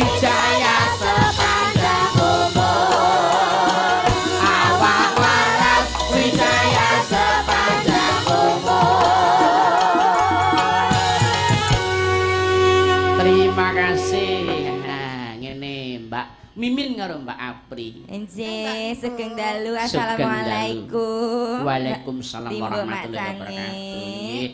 wijaya sepanjang umur. Awak waras wijaya sepanjang umur. Terima kasih. Nah, ngene Mbak Mimin karo Mbak Apri. Nggih, sugeng dalu. Assalamualaikum. Waalaikumsalam warahmatullahi wabarakatuh.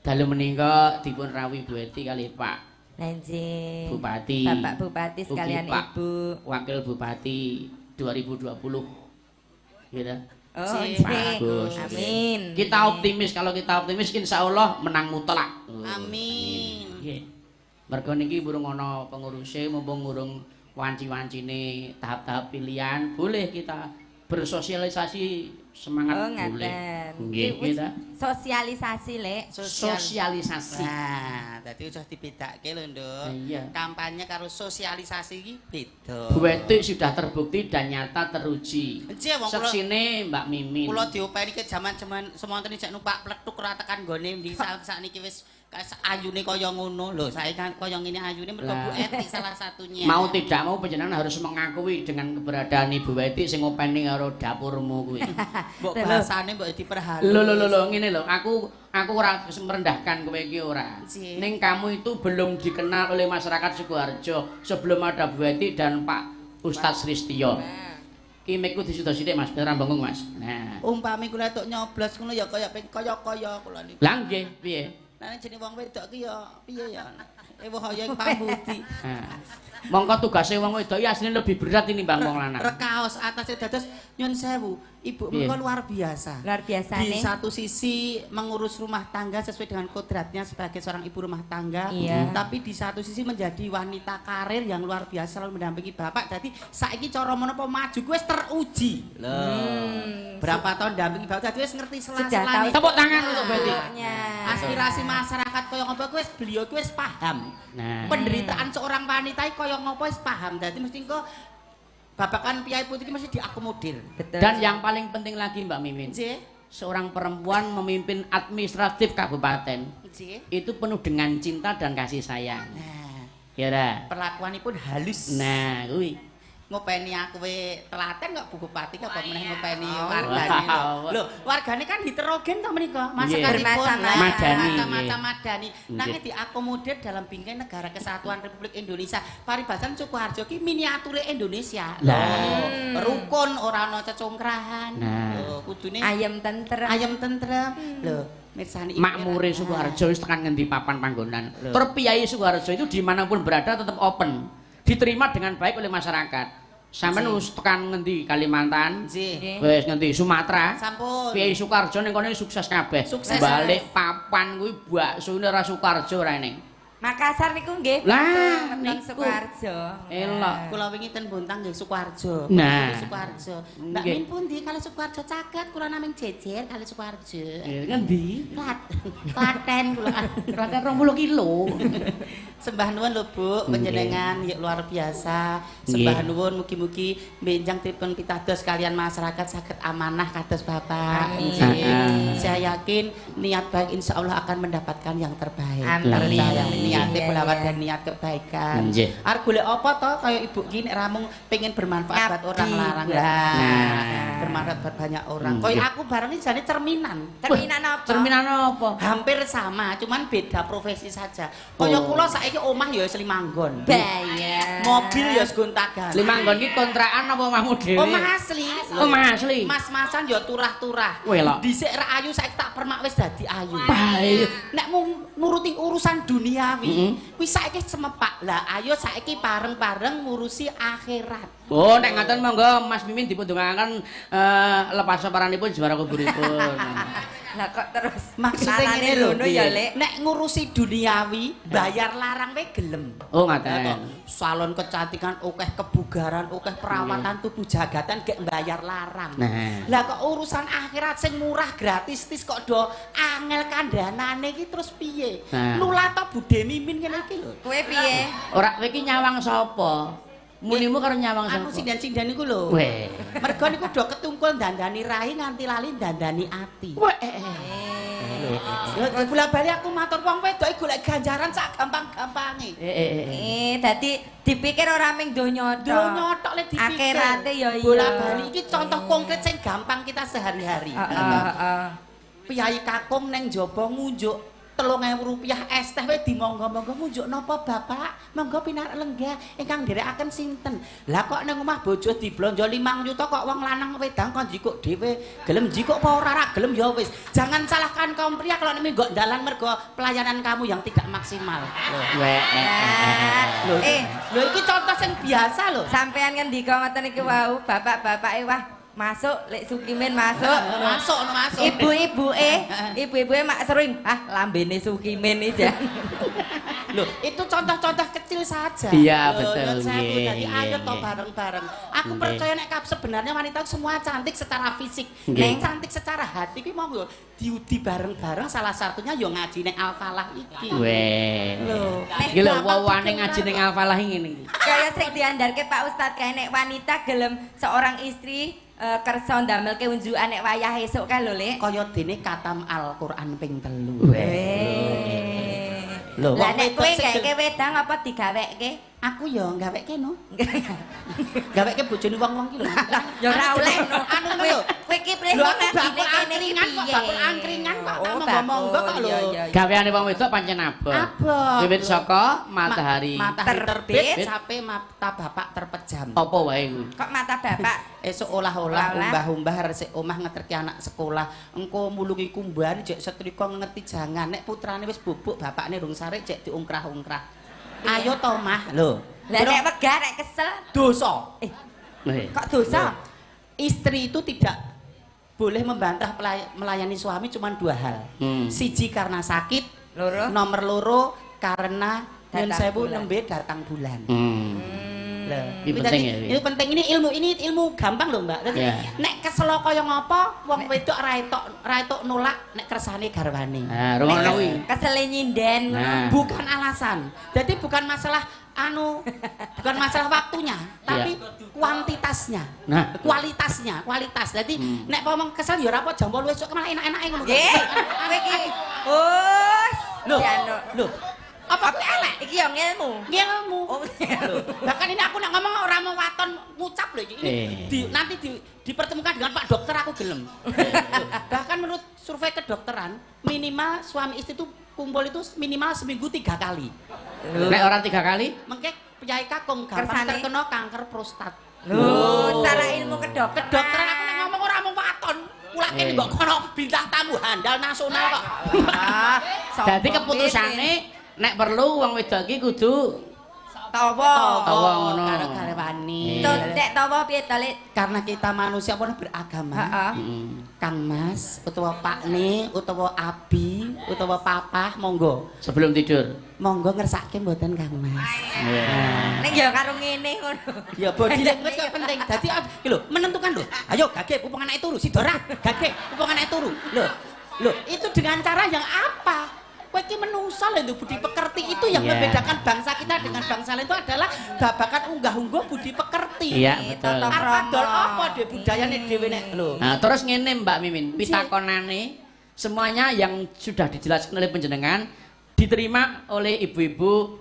Dalu menika dipun rawuhi Bu Eti kali Pak Nggih. Bupati. Bapak Bupati sekalian Pak Ibu. Wakil Bupati 2020. Gitu. Oh, bagus. Amin. Kita optimis, kalau kita optimis insya Allah menang mutlak. Amin. Nggih. Mergo niki burung ana pengurusé mumpung urung wanci-wancine tahap-tahap pilihan, boleh kita bersosialisasi semangat boleh. Nggih, kita sosialisasi, Lek. sosialisasi. Nah, dadi usah dibedakake lho, Nduk. Iya. Kampanye karo sosialisasi iki beda. Bu Eti sudah terbukti dan nyata teruji. Nggih, wong kula Seksine Mbak Mimin. kula diopeni ke jaman-jaman semonten jek numpak pletuk ora tekan nggone ndi sakniki wis ayune kaya ngono lho. Saiki kan kaya ngene ayune mergo Bu Eti salah satunya. Mau tidak mau panjenengan harus mengakui dengan keberadaan Ibu Eti sing ngopeni karo dapurmu kuwi. Mbok bahasane mbok diperhalus. Lho ngene lho, aku ora merendahkan kowe iki ora. Nggih. Ning kamu itu belum dikenal oleh masyarakat Sukoharjo sebelum ada Bu Eti dan Pak Ustadz Ristio. Ki mikku disuda sithik Mas, beneran bengong Mas. Nah. Umpami kula tok nyoblos ngono ya kaya kula niku. Lah nggih, piye? Nek jenenge wong wedok ki ya piye ya? Wahaya pambudi. Nah. Mongko tugase wong wedok iki asline lebih berat ini Bang wong lanang. Rekaos atasnya dados nyun sewu. Ibu menika luar biasa. Luar biasa Di nih. satu sisi mengurus rumah tangga sesuai dengan kodratnya sebagai seorang ibu rumah tangga. Iya. Tapi di satu sisi menjadi wanita karir yang luar biasa selalu mendampingi bapak. Jadi saiki cara menapa maju kuwi wis teruji. Loh. Berapa tahun dampingi bapak dadi wis ngerti sela-selane. Tepuk tangan untuk Betty. Aspirasi masyarakat kaya ngopo kuwi wis beliau kuwi wis paham. Nah. Penderitaan seorang wanita iki kaya ngopo wis paham. Dadi mesti engko babakan Piyai Putri mesti diakomodir. Betul. Dan yang paling penting lagi Mbak Mimin. Nggih. Seorang perempuan memimpin administratif kabupaten. Nggih. Itu penuh dengan cinta dan kasih sayang. Nah, Ya ora? perlakuanipun halus. Nah, kuwi. Ngopeni aku telaten kok Bu Bupati kok meneh ngopeni Wow. wargane. Lho, wargane kan heterogen to menika. Iya. Masyarakatipun Madani, macam-macam madani. Nggih. Nanging diakomodir dalam bingkai negara kesatuan Republik Indonesia. Paribasan Sukoharjo ki miniature Indonesia. Lah. Rukun ora ana cecongkrahan. Nah. Lho, kudune Ayam tentrem. ayam tentrem. Lho, mirsani Makmure Sukoharjo wis tekan ngendi papan panggonan. Tur Piyai Sukoharjo itu dimanapun berada tetap open, diterima dengan baik oleh masyarakat. Sampeyan wis tekan ngendi Kalimantan, Nggih. wis ngendi Sumatera. Sampun. Piyai Sukoharjo ning kono sukses kabeh. Sukses. Balik papan kuwi baksone ora Sukoharjo rene. Makassar niku nggih. Lah, Weton niku. Sukoharjo. Elok. Kula wingi ten Bontang nggih Sukoharjo. Nah. Sukoharjo. Mbak Nggih. Min pundi kalau Sukoharjo caket kula namung jejer kali Sukoharjo. Ngendi? Klaten kula. Klaten 20 kilo. Sembah nuwun lho Bu, panjenengan ya luar biasa. Sembah nuwun mugi-mugi benjang dipun pitados kalian masyarakat saged amanah kados Bapak. Amin. Nggih. Saya yakin niat baik insya Allah akan mendapatkan yang terbaik. Amin. Percaya niatnya Iya, pelawat iya. dan niat kebaikan. Nggih. Arep golek apa to kaya ibu ki nek ramung pengen bermanfaat buat orang larang lah. Nah. Bermanfaat buat banyak orang. Kaya aku bareng ini jane cerminan. Cerminan apa? Cerminan apa? Hampir sama, cuman beda profesi saja. Kaya Oh. kula saiki omah ya wis limanggon. Bayar. Mobil ya wis gonta-ganti. Limanggon iki kontrakan apa omahmu dhewe? Omah asli. Omah asli. Mas-masan ya turah-turah. Welok. Dhisik ra ayu saiki tak permak wis dadi ayu. Baik. Nek mung nuruti urusan duniawi, kuwi saiki semepak. Lah ayo saiki bareng-bareng ngurusi akhirat. Oh, nek ngaten monggo Mas Mimin dipun dongaken lepas paranipun juara kuburipun. Lah kok terus Maksudnya larane ngene lho, ngono ya, Lek. nek ngurusi duniawi, bayar larang we gelem. Oh, Ya toh, ngaten. salon kecantikan akeh, kebugaran akeh, perawatan tubuh jagatan gek bayar larang. Nah. Lah kok urusan akhirat sing murah gratis tis kok do angel kandhanane iki terus piye? Nah. Nulata Bude Mimin ngene iki lho. Kowe piye? Ora kowe iki nyawang sapa? Munimu karo nyawang anu sapa? sinden-sinden iku lho. Weh. Mergo niku do ketungkul dandani rai nganti lali dandani ati. Weh. Ya bola-bali aku matur wong wedok iki golek ganjaran sak gampang-gampange. Dadi dipikir ora ming donya tok. Donya tok lek dipikir. Akhirate ya iya. Bola-bali iki contoh konkret sing gampang kita sehari-hari. Heeh. Piyai kakung neng jaba ngunjuk Rp3.000 es teh wae dimonggo-monggo ngunjuk napa Bapak? Monggo pinarak lenggah ingkang nderekaken sinten? Lah kok nang omah bojo diblonjo 5 juta kok wong lanang wedang kon jikuk dhewe. Gelem jikuk apa ora gelem ya wis. Jangan salahkan kaum pria kalau nek nggo dalan mergo pelayanan kamu yang tidak maksimal. Lho iki contoh sing biasa lho. Sampean ngendika ngoten iki wau, bapak-bapake wah masuk lek Sukimin masuk. Masuk. Ibu-ibuke mak sering lambene Sukimin iki jan. Loh, itu contoh-contoh kecil saja. Iya, Loh, betul. Jadi ayo toh bareng-bareng. Aku percaya nek sebenarnya wanita semua cantik secara fisik, nek cantik secara hati ki monggo diudi bareng-bareng salah satunya yo ngaji nek Al-Falah iki. Weh. Loh, Iki lho wawane ngaji ning Al-Falah ngene iki. Kaya sing diandarke Pak Ustadz kae nek wanita gelem seorang istri kersa ndamelke unjukan nek wayah esuk kae lho, Lek. kaya dene katam Al-Qur'an ping 3. Lho, lah nek kowe gaweke wedang apa digaweke? Aku ya gaweke no. Gaweke bojone wong-wong ki lho. Ya ora oleh no. Anu lho. Kowe ki prih Lho aku ngajine bakul kene iki angkringan kok, piye? bakul angkringan kok monggo-monggo kok lho. Gaweane wong wedok pancen abot. Abot. Wiwit saka matahari Matahari terbit terbit sampai mata bapak terpejam. apa wae kuwi. Kok mata bapak? Esuk olah-olah Olah. umbah-umbah resik omah ngeterke anak sekolah. Engko mulungi kumbang jek setrika ngerti jangan nek putrane wis bubuk bapakne rung sarik jek diungkrah-ungkrah. Ayo to mah lho. Lah nek wegah nek kesel Dosa. kok dosa? Istri itu tidak boleh membantah melayani suami cuma 2 hal. Siji karena sakit, Loro. nomor loro karena nyun Datang sewu bulan. nembe datang bulan. Ini penting ya, Ini penting ini ilmu gampang loh Mbak. Dadi Ya. nek kesel kaya ngapa wong wedok ra etok nolak nek kersane garwane. Nah, rungono kuwi. Kesele nyinden ngono. Nah. Bukan alasan. Jadi bukan masalah bukan masalah waktunya, tapi kuantitasnya. Nah. Kualitas. Jadi nek ngomong kesel ya ora apa jam 8 esuk malah enak-enake ngono. Nggih. Kowe iki. Lho. Jano. Lho. Apa kuwi elek? Iki yo ngilmu. Ngilmu. Oh, Bahkan ini aku nak ngomong ora mau waton ngucap lho iki. Ini nanti dipertemukan dengan Pak Dokter aku gelem. Bahkan menurut survei kedokteran, minimal suami istri itu kumpul itu minimal seminggu 3 kali. Nek orang 3 kali? Mengke Piyai Kakung gampang Kersane. terkena kanker prostat. Lho, cara ilmu kedokteran. Kedokteran aku nek ngomong ora mau waton. Ulake mbok kono bintang tamu handal nasional kok. Dadi keputusane nek perlu wong wedok iki kudu tawa. Tawa ngono. Karo garwane. Nek tawa piye to, Lek? Karena kita manusia pun beragama. Heeh. Kang Mas, utawa Pak Ne, utawa Abi, utawa Papa, monggo. sebelum tidur. Monggo ngersake mboten Kang Mas. Nek ya karo ngene ngono. Ya body language kok penting. Dadi iki lho, menentukan lho. Ayo Gage pupung anake turu, Sidora. Gage pupung anake turu. Lho, itu dengan cara yang apa? Kowe iki menungso lho budi pekerti itu yang membedakan bangsa kita dengan bangsa lain itu adalah babakan unggah-ungguh budi pekerti. Iya, betul. Arep dol apa dhewe budayane dhewe nek lho. Nah, terus ngene Mbak Mimin, pitakonane semuanya yang sudah dijelaskan oleh panjenengan diterima oleh ibu-ibu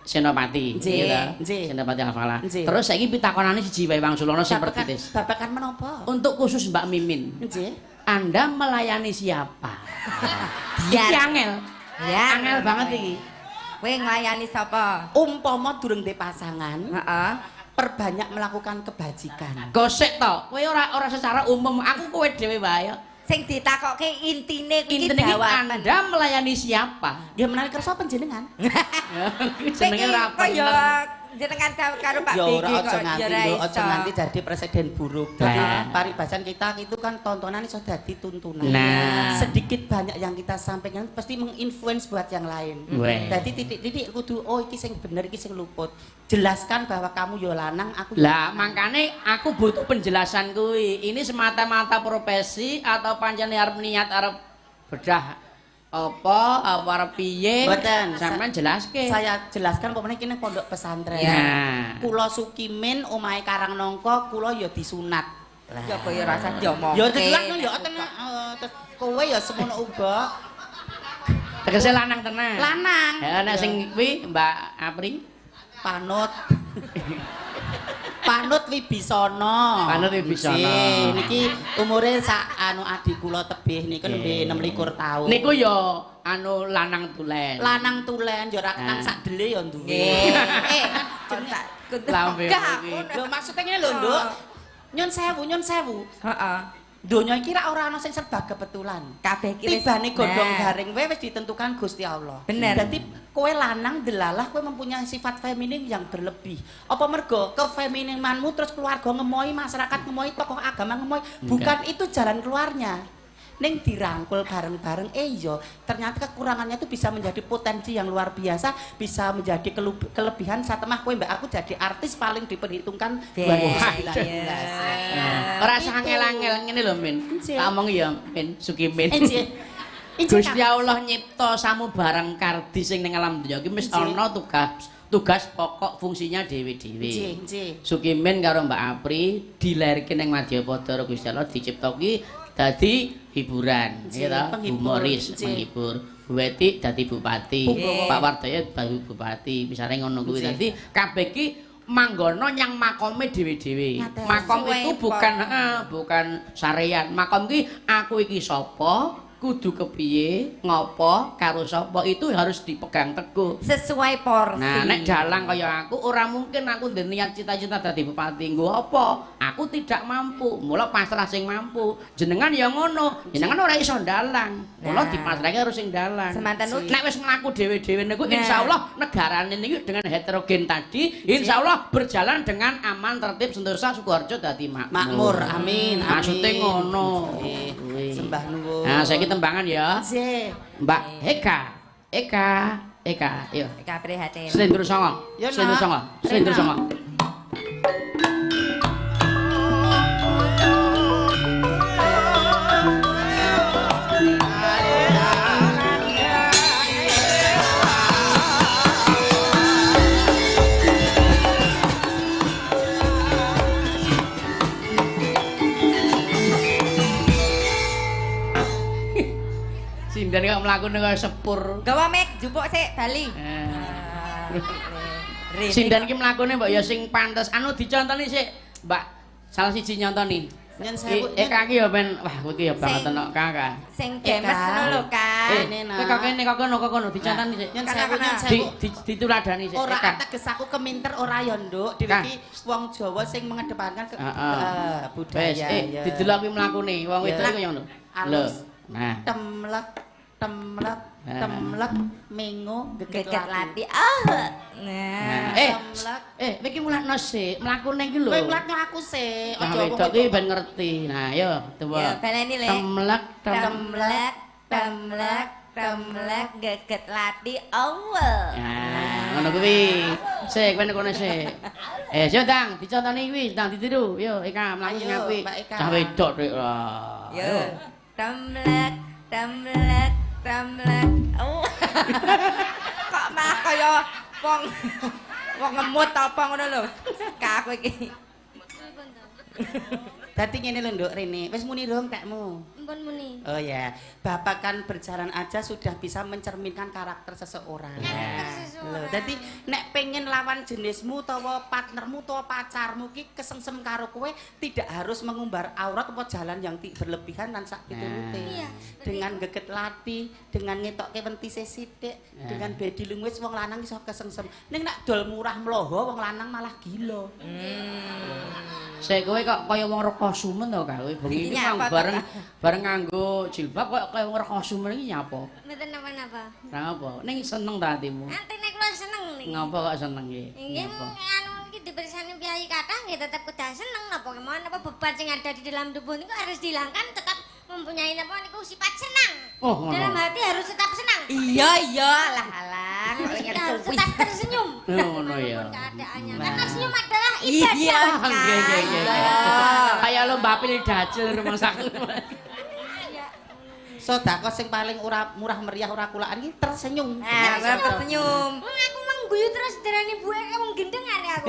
Senopati, Nggih, gitu. nggih. Senopati Al-Falah. Nggih. Terus saiki pitakonane siji wae Wangsulana sing pertitis. Babakan menapa? Untuk khusus Mbak Mimin, Nggih. Anda melayani siapa? Biar. Iki angel. Ya. Angel banget iki. Kowe nglayani sapa? Umpama durung de pasangan, Heeh. perbanyak melakukan kebajikan. Gosek to, kowe ora secara umum, aku kowe dhewe wae. Sing ditakokke intine kuwi Intine iki jawaban. Anda melayani siapa? Ya menawi kersa panjenengan. Jenenge ora apa. Ya jenengan karo Pak Ya BG ora aja kok nganti ya ora lho, aja iso. nganti jadi presiden buruk. Jadi Nah. paribasan kita itu kan tontonan iso dadi tuntunan. Nah. Sedikit banyak yang kita sampaikan pasti menginfluence buat yang lain. Weh. Jadi titik-titik kudu oh iki sing bener iki sing luput. Jelaskan bahwa kamu yo lanang, aku yo Lah, lanang. makanya aku butuh penjelasan kuwi. Ini semata-mata profesi atau panjenengan arep niat arep bedah apa arep piye? Mboten. Sampeyan jelaske. Saya jelaskan pokoknya kini pondok pesantren. Ya. Kula Sukimin omahe Karangnangka kula ya disunat. Ya apa ya rasa diomongke. Ya tenan ya tenan. Kowe ya semono uga. Tegese lanang tenan. Lanang. Ya nek sing kuwi Mbak Apri Panut. Panut Wibisana. Panut Wibisana. Niki umure sak adik kula tebih niku nembe 26 taun. Niku ya lanang tulen. Lanang tulen ya ora ketang sak dele ya duwe. Lambe iki. Lho maksude ngene lho, Nduk. Nyun sewu. Heeh. Donya iki ora ana sing serba kebetulan. Kabeh iki wis tibane godhong garing wae wis ditentukan Gusti Allah. Bener. Dadi kowe lanang delalah kowe mempunyai sifat feminin yang berlebih. Apa mergo kefeminimanmu terus keluarga ngemoy, masyarakat ngemoy, tokoh agama ngemoy? Bukan itu jalan keluarnya. Ning dirangkul bareng-bareng iya ternyata kekurangannya itu bisa menjadi potensi yang luar biasa, bisa menjadi kelebihan satemah kowe mbak aku jadi artis paling diperhitungkan 2019. Ora usah angel-angel ngene lho Min. Tak omong ya Min Sukimin. Gusti Allah nyipta samu barang kardi sing ning alam dunya iki mesti ana tugas pokok fungsinya dhewe-dhewe. Sukimin karo Mbak Apri dilairke ning Madyapada karo Gusti Allah dicipta ki dadi hiburan, ya ta, humoris, menghibur. Bu Weti dadi bupati, Pak Wardaya baru bupati, misalnya ngono kuwi dadi kabeh iki manggono nyang makome dhewe-dhewe. Makom itu bukan sarean. Makom iki aku iki sapa, kudu kepiye, ngopo, karo sapa itu harus dipegang teguh. Sesuai porsi. Nah, nek dalang kaya aku ora mungkin aku ndek niat cita-cita dadi bupati. Nggo apa? Aku tidak mampu. Mula pasrah sing mampu. Jenengan ya ngono. Jenengan ora iso dalang. Mula dipasrahke harus sing dalang. Semanten ugi. Nek wis mlaku dhewe-dhewe niku insyaallah negarane niku dengan heterogen tadi insyaallah berjalan dengan aman, tertib, sentosa, Sukoharjo dadi makmur. Amin. Maksudnya ngono. Sembah nuwun. Nah, saiki tembangan ya. Nggih. Mbak Eka, yo. Eka prihatin. Slendro songo. Slendro songo. Slendro songo. Sindan kok mlakune kaya sepur. Gawa mik jupuk sik bali. Sindan iki mlakune mbok ya sing pantes. Anu dicontoni sik, Mbak. Salah siji nyontoni. Nyen sewu. Kaki ya ben wah kowe iki ya banget ana Kakak. Sing gemes ngono lho, Kak. Kowe kene kok kono dicontoni sik. Nyen sewu. Dituladani sik. Ora ateges aku keminter ora ya, Nduk. Dhewe iki wong Jawa sing mengedepankan budaya. Wes, didelok kuwi mlakune. Wong wedok iku ya ngono. Lho. Nah, temlek mengo Geget lati. Nah. Kowe iki mulakno sik, mlakune iki lho. Kowe mulakno aku sik. Aja wedok iki ben ngerti. Nah, yo, coba. Ya, baleni le. Temlek geget lati awel. Nah, ngono kuwi. Sik, kowe kono sik. Yo, Dang, dicontoni kuwi, Dang ditiru. Yo, Eka mlaku sing apik. Cah wedok rek. Yo. Temlek. Oh. Kok mah kaya wong ngemut apa ngono lho. Kak kowe iki. Dadi ngene lho, Nduk Rene. Wis muni dong tekmu. Ampun muni. Oh ya, Bapak kan berjalan aja sudah bisa mencerminkan karakter seseorang. Loh, dadi nek pengen lawan jenismu utawa partnermu utawa pacarmu ki kesengsem karo kowe tidak harus mengumbar aurat apa jalan yang berlebihan lan sak piturute. Dengan geget lati, dengan ngetokke wentise sithik, dengan body language wong lanang iso kesengsem. Ning nek dol murah mloho wong lanang malah gila. Sik kowe kok kaya wong rekosumen to kowe. Bengi iki bareng nganggo jilbab kok kaya wong rekosumen iki nyapa? Mboten napa-napa. Ra apa? Ning seneng ta atimu? Atine kula seneng niki. Ngapa kok seneng iki? Nggih, anu iki dibersani piyai kathah nggih tetep kudu seneng napa kemauan apa beban sing ada di dalam tubuh niku harus dihilangkan tetap mempunyai napa niku sifat senang. Oh, dalam hati harus tetap senang. Iya, alah. Harus tetap tersenyum. Ngono ya. Keadaannya. Karena senyum adalah ibadah. Iya, Kayak lo Mbak Pil dacil rumah sakit. sedekah sing paling ora murah meriah ora kulaan iki tersenyum. Nah, tersenyum. Aku mang guyu terus derani buek wong gendeng arek aku.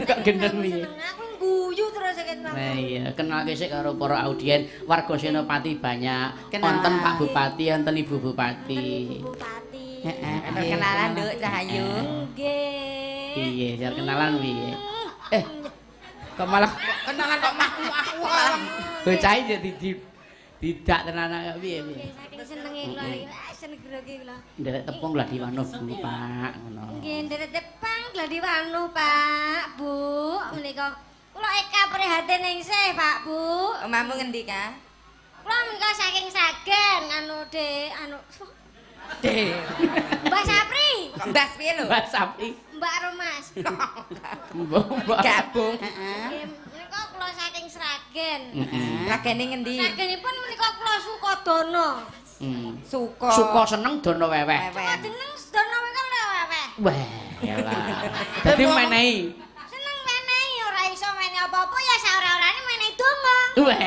Kok gendeng piye? Aku guyu terus ket mang. Nah iya, kenal sik karo para audien warga Senopati banyak. Kenal. Wonten Pak Bupati, wonten Ibu Bupati. Bupati. Heeh. Kenalan Nduk Cahayu. Nggih. Iya, jar kenalan piye? Kok malah Kenalan kok aku malah bocah jadi tidak tenan kok piye. Saking senenge kula seneng grogi kula. Nderek tepung lah diwanuh dulu, Pak, ngono. Nggih, nderek tepang gladi wanu, Pak, Bu. Menika kula eka prihatin ningsih, Pak, Bu. Omahmu ngendi, Kak? Kula menika saking Sagen anu Deh. Mbak Sapri, Kok mbas piye lho? Mbak Sapi. Mbak Romas. Mbak. Gabung. Nggih, menika kula saking Sragen. Lagene ngendi? Sragenipun menika kula Sukodono. Suko. Suka seneng dono weweh. Kula jeneng Dono menika weweh. Wah, yalah. Dadi menehi. Seneng menehi ora iso menehi apa-apa ya saora-orane menehi donga. Wah,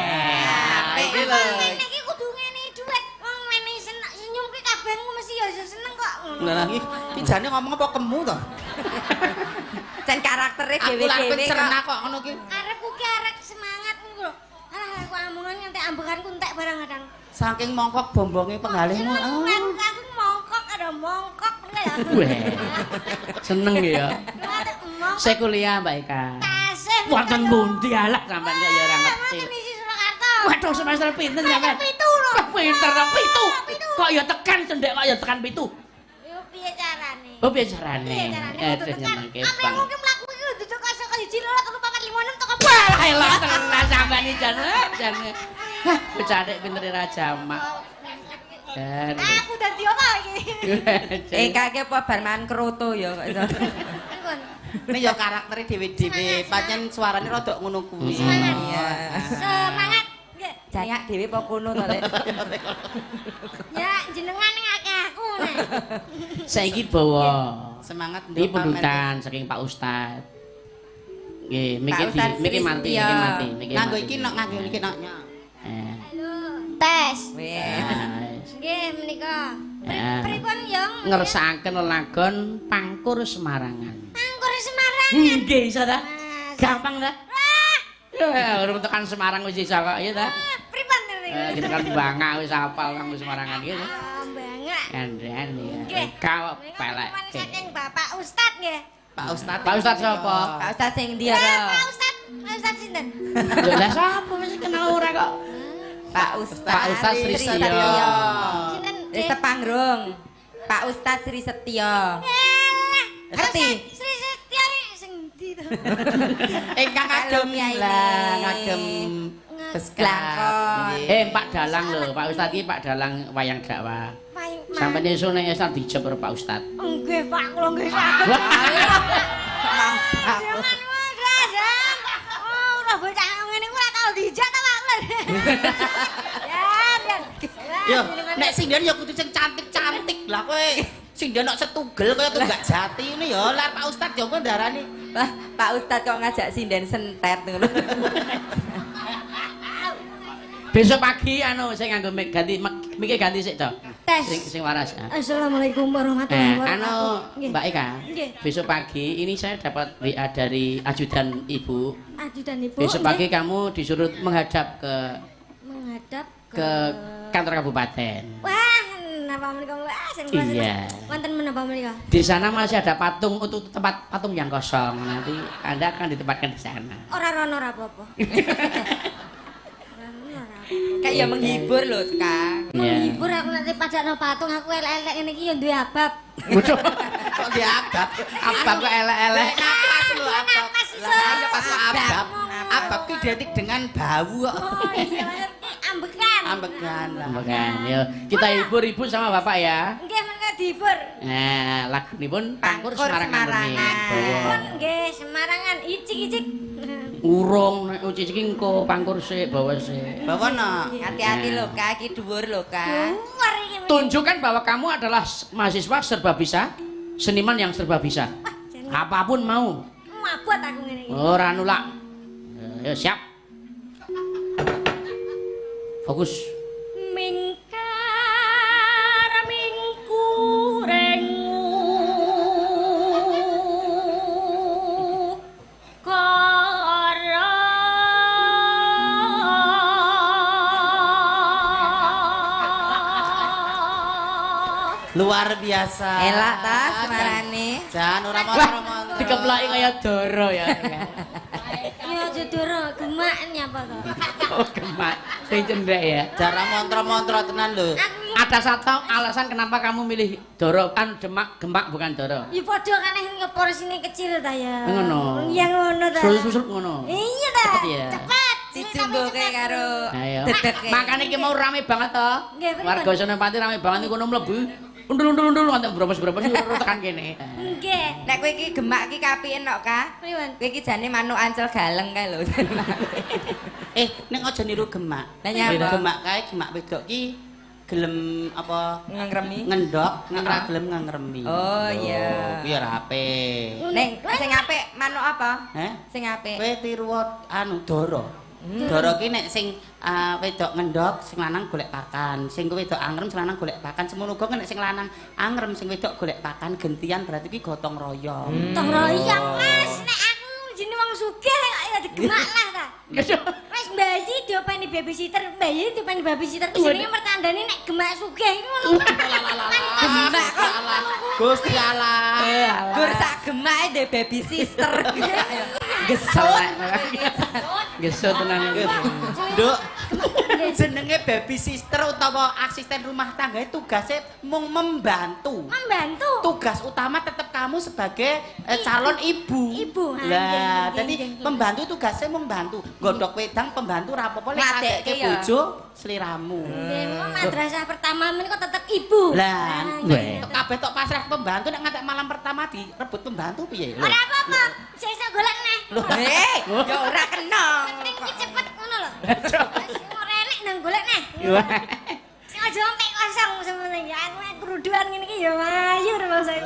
iki lho. Menehi iki kudu ngenehi dhuwit. Wong menehi senyum ki kabehmu mesti ya seneng kok. Lah iki jane ngomong apa kemu to? Jan karaktere Aku lah dhewe-dhewe pencerna kok ngono ki. Arepku ki arek semangat ngono lho. Alah aku amungan nganti ambekanku entek barang kadang. Saking mongkok bombonge penggalihmu. Aku mongkok ada mongkok ngono ya. Wah. Seneng ya. Saya kuliah Mbak Eka. Tasih. Wonten pundi alah sampean kok ya ora ngerti. Wonten isi Surakarta. Waduh semester pinten sampean? Pitu lho. Pinter ta pitu. Kok ya tekan cendek kok ya tekan pitu. Yo piye carane? Oh piye carane? Piye carane? Aduh nyenengke Apa bang. mungkin mlaku iki duduk kaya 1 2 3 4 5 6 toko. Wah, elah tenan sampean iki jan. Hah, becake pinter ra jamak. Dan Aku dadi apa iki? Kak ki apa bar mangan kroto ya kok iso. Pripun? Ini ya karaktere dhewe-dhewe, pancen suarane rada ngono kuwi. Iya. Semangat. Nggih. Janyak dhewe apa kono to, Lek? Ya jenengan ning akeh aku nek. saiki bawa Semangat iki pendutan saking Pak Ustad. Nggih, miki mati. Nganggo iki nok nganggo iki nok. Tes. Wes. Nggih menika. Ya. Pripun Yong? Ngersakaken lelagon Pangkur Semarangan. Pangkur Semarang. Nggih, iso ta? Gampang ta? Ya, urung tekan Semarang wis iso kok, ya ta? Pripun niku? Kita kan bangga wis hafal kang Semarangan iki. Bangga. Kandhan ya. Nggih. Kau Menika pelek. pengumuman saking Bapak Ustad nggih. Pak Ustad. Pak Ustad sapa? Pak Ustaz sing ndi Lah, ora? Pak Ustad sinten? Lho lah sapa mesti kenal ora kok? Pak Ustaz. Pak Ustaz Sri Setyo. Sinten? Wis tepangrung. Pak Ustaz Sri Setyo. Ngerti? Sri Setyo sing ndi to? Ingkang agem Alumni lah, ini. ngagem Glangkon. Pak Dalang lho, Pak Ustad iki Pak Dalang wayang dakwah. Paling Sampai esuk nek esuk dijep karo Pak Ustad. nggih Pak kula nggih saged. Jangan wae ya. Oh, ora bocah ngene ora tau dijak ta Pak. Ya. Yo, nek sinden ya kudu sing cantik-cantik lah kowe. Sinden nok setugel kaya tunggak jati ngene ya. Lah Pak Ustad yo kok ndarani. Lah, Pak Ustaz kok ngajak sinden sentet ngono. Besok pagi anu saya nganggo mic ganti mikir ganti sik to. Tes. Sing waras. Assalamualaikum warahmatullahi Anu wabarakatuh. Nggih. Mbak Eka. Nggih. Besok pagi ini saya dapat WA dari ajudan Ibu. Ajudan Ibu. Besok nggih. pagi kamu disuruh menghadap menghadap ke kantor kabupaten. Wah, napa menika wah sing kula seneng. Iya. Wonten menapa menika? Di sana masih ada patung untuk tempat patung yang kosong. Nanti Anda akan ditempatkan di sana. Ora rono ora apa-apa. Kayak ya menghibur lho, Kang. Iya. Menghibur aku nanti pajakno patung aku elek-elek ngene iki ya duwe abab. Waduh, Kok diabab. apa kok elek-elek? Napas lho abab. Napas, Lah iya pas Abab. abab. Abab ki identik dengan bau kok. Oh iya, ambekan. Ambekan lah. Bukan, yo. Kita hibur-hibur sama Bapak ya. Nggih menika dihibur. Nah, lagunipun Pangkur Pangkur Semarangan Semarangan. ini. Pun nggih Semarangan icik-icik. Urung nek uci iki engko Pangkur sik bawa sik. Bawa no. Hati-hati lho, Kak, iki dhuwur lho, Kak. Luar iki. Tunjukkan bahwa kamu adalah mahasiswa serba bisa, seniman yang serba bisa. Apapun mau. Mabot aku ngene iki. Ora nulak. Ya siap. Fokus. Mingka Luar biasa. Elak ta semarane. Jan ora montro-montro. Dikeploki kaya Doro ya. Ya jodoro gemak nyapa to. Oh, gemak. Sing cendek ya. Cara montro-montro tenan lho. Ada satu alasan kenapa kamu milih Doro kan gemak bukan Doro. Ya padha kaneh ngeporsine kecil ta ya. Ngono. Ya ngono ta. Susul ngono. Iya ta. Cepet ya. Cepet. Dicumbuke karo Ayo. dedeke. Makane iki mau rame banget to. Nggih, pripun? Warga Senopati rame banget iku kono mlebu. Undul-undul nganti brobos-brobos tekan kene. Nggih. Nek kowe iki gemak iki kapike nok ka? Pripun? Kowe iki jane manuk ancel galeng kae lho. Nek aja niru gemak. Lah nyapa? Gemak kae gemak wedok ki gelem apa Ngengremi. ngendok nek ora gelem ngengremi. Oh iya. Kuwi ora apik. Ning sing apik manuk apa? Heh? Sing apik. Kowe tiru anu Doro. Doro ki nek sing wedok ngendok, sing lanang golek pakan. Sing wedok angrem, sing lanang golek pakan. Semono uga nek sing lanang angrem, sing wedok golek pakan gentian berarti ki gotong royong. Tong royong Mas, nek aku jeneng wong sugih kok ya digemak lah ta. Wis bayi diopeni babysitter, bayi diopeni babysitter jenenge mertandane nek gemak sugih iku ngono. Gemak kok. Gusti Allah. Gur sak gemake ndek baby sister. Gesot. Gesot tenan. Nduk. Jenenge baby sister utawa asisten rumah tangga tugasnya mung membantu. Membantu. Tugas utama tetap kamu sebagai calon ibu. Ibu. Lah, jadi pembantu tugasnya membantu. Godhok wedang pembantu ra apa-apa lek Ngadekke kadekke ya. bojo sliramu. Nggih, mong madrasah pertama men kok tetep ibu. Lah, Weh. kabeh tok pasrah pembantu nek ngantek malam pertama direbut pembantu piye lho? Ora apa-apa, sesuk golek neh. Ya ora kena. Penting ki cepet ngono lho. Wis ora enek nang golek neh. Sing aja sampe kosong sementing ya aku keruduan ngene iki ya ayu ora saya.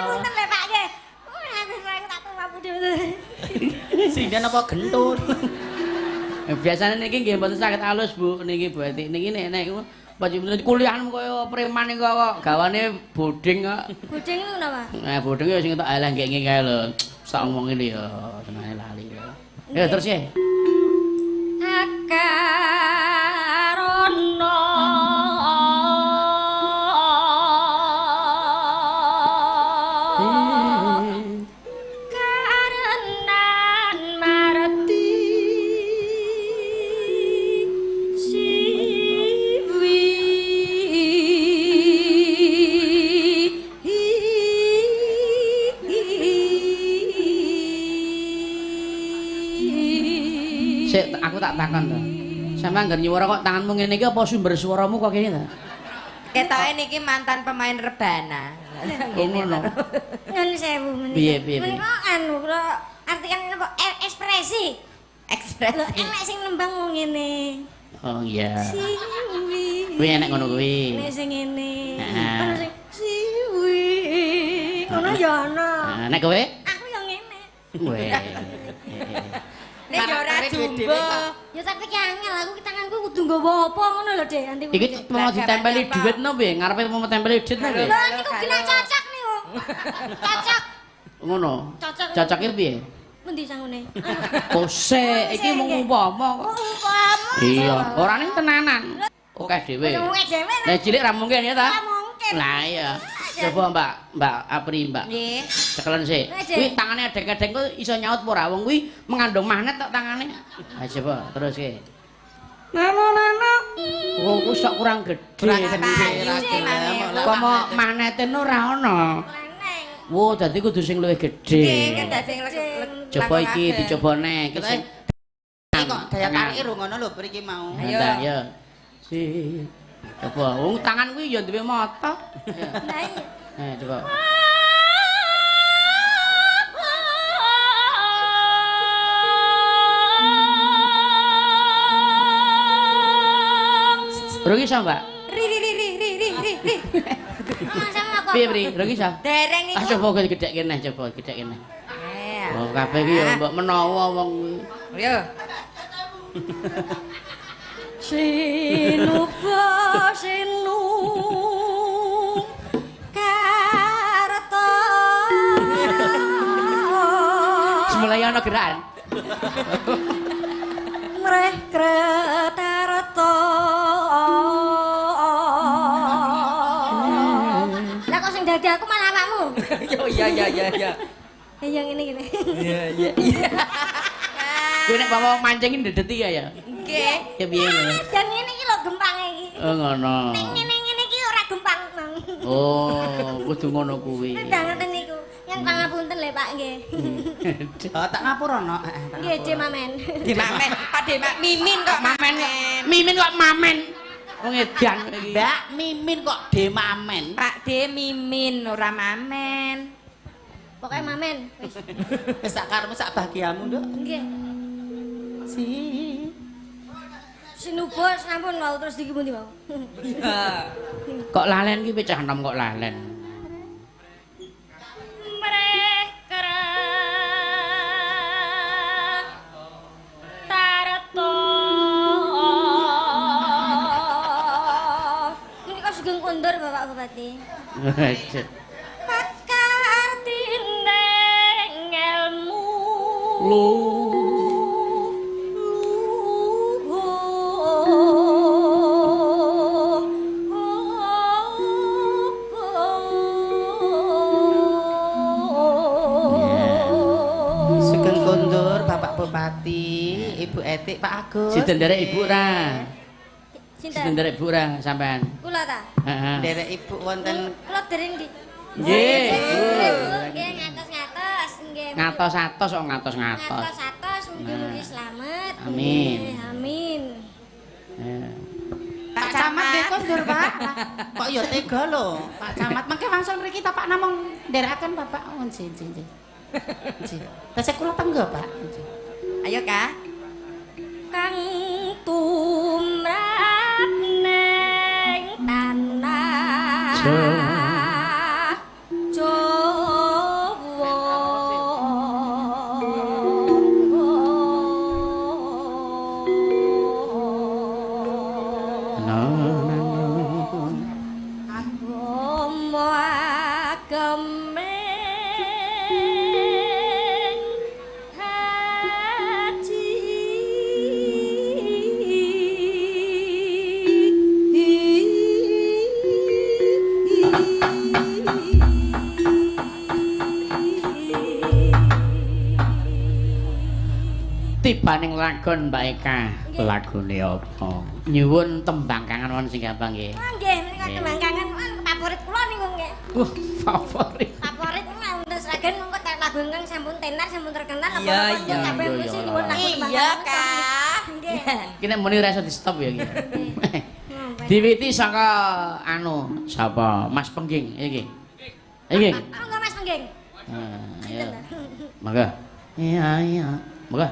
Punten lho Pak nggih. Aku sayang tak tuwa dhewe. Sinden apa gentut? Biasanya niki nggih mboten saged alus, Bu. Niki berarti niki nek kuliahan kaya preman niku kok gawane boding kok. Boding itu napa? Boding ya sing tak alah nggih kae lho. Sak omong iki ya tenane lali. Ya terus ya. Akarono karenan marti siwi Sik aku tak takon to. Sampe ngger nyuwara kok tanganmu ngene iki apa sumber suaramu kok kene to? Ketoke niki mantan pemain rebana. Ngono. Nyun sewu menika. Piye, piye, piye? Menika anu kula artikan apa ekspresi. Lho Ekspresi. enek sing nembang wong ngene. Oh iya. Siwi. Kuwi enek ngono kuwi. Nek sing ngene. Nah. Ono sing siwi. Ono ya ono. Nah, nek kowe? Aku ya ngene. Weh. Nek yo ora Karaktere jumbo. dhewe kok. Ya tapi ki angel aku ki tanganku kudu nggawa apa ngono lho Dek. Nanti Iki mau ditempeli dhuwit no piye? Ngarepe mau tempeli dhuwit no piye? Lho niku kena cocok niku. Cocok. Ngono. Cocok. Cocoke piye? Pundi sangune? Kose iki mung umpama kok. Umpama. Iya, ora ning tenanan. Oke dhewe. Wong dhewe. Nek cilik ra mungkin ya ta? Ora mungkin. Lah iya. Coba Mbak Apri, Mbak. Nggih. Cekelen sik. Kuwi tangane adek-adek ku iso nyaut apa ora? Wong kuwi mengandung magnet tok tangane. Ha coba terus ki. Nano. Oh, ku sok kurang gedhe. Kurang gede, ra gelem. Kok mau magnete ora ono. Leneng. Wo, dadi kudu sing luwih Nggih, gedhe. kan dadi Coba iki dicoba neh. Iki sing Kok daya tarike ru ngono lho mriki mau. Ayo. Nah, ya. Si. Coba, wong tangan kuwi ya duwe mata. Lah iya. Coba. Rugi iso, Mbak? Ri. Sama aku. Piye, Pri? Rugi iso? Dereng Ah, niku. coba gedhek kene, coba gedhek kene. Eh. Oh, kabeh iki ya mbok menawa wong kuwi. Yo. Sinuba sinu karta. Semulai ana gerakan. Mreh kretarta. Iya. Yang ini gini. Iya. Kuwi nek bawa mancing ndedeti ya. Nggih. Ya piye lho. Dan ini iki lho gempang iki. Oh ngono. Ning ngene iki ora gempang, Mang. Oh, kudu ngono kuwi. Dangaten niku. Yang pangapunten le Pak nggih. Oh, tak ngapura no. Nggih, De Mamen. Di Mamen, Pak De Mimin kok Mamen kok. Mimin kok mamen. Wong edan iki. Mbak Mimin kok Demamen. Pak De Mimin ora Mamen. Pokoke Mamen. Wis. Wis sak karepmu sak bahagiamu, Nduk. Nggih. Si. Sinubo sampun wau terus iki pundi wau. Kok lalen ki pecah enom kok lalen. Mereka Tarto. Menika sugeng kondur Bapak Bupati. Pakar tindeng ilmu. Lu Sugeng kondur Bapak Bupati, Ibu Etik, Pak Agus. Sinten nderek Ibu ra? Sinten Sinten? nderek Ibu ra sampean? Kula ta? Heeh. Derek Ibu wonten Kula dereng di. Nggih. Nggih ngatos-ngatos nggih. Ngatos-atos kok ngatos-ngatos. Ngatos-atos mugi-mugi slamet. Amin. Nggih, Amin. Pak Camat nggih kondur, Pak. Kok ya tega lho, Pak Camat. Mengke wangsul mriki ta Pak namung nderekaken Bapak. Oh, nggih. Nggih. Tasih kula tenggo, Pak. Ayo, Kak. Kang tumrap neng tanah Jawa. Agama agemeng haji. Tibaning lagon Mbak Eka, lagune apa? Nyuwun tembang kangen wonten sing gampang nggih. Oh nggih, menika tembang kangen favorit kula niku nggih. Favorit. Favorit kula wonten sragen mongko lagu ingkang sampun tenar sampun terkenal Iya, apa-apa iya. kabeh Iya, mesti iya. nyuwun lagu tembang Iya, kangen. Kak. Nggih. Ki nek muni ora iso di-stop ya iki. Hmm, Diwiti saka anu sapa? Mas Pengging iki. Iki. Monggo Mas Pengging. Ayo. Monggo. Iya. Monggo.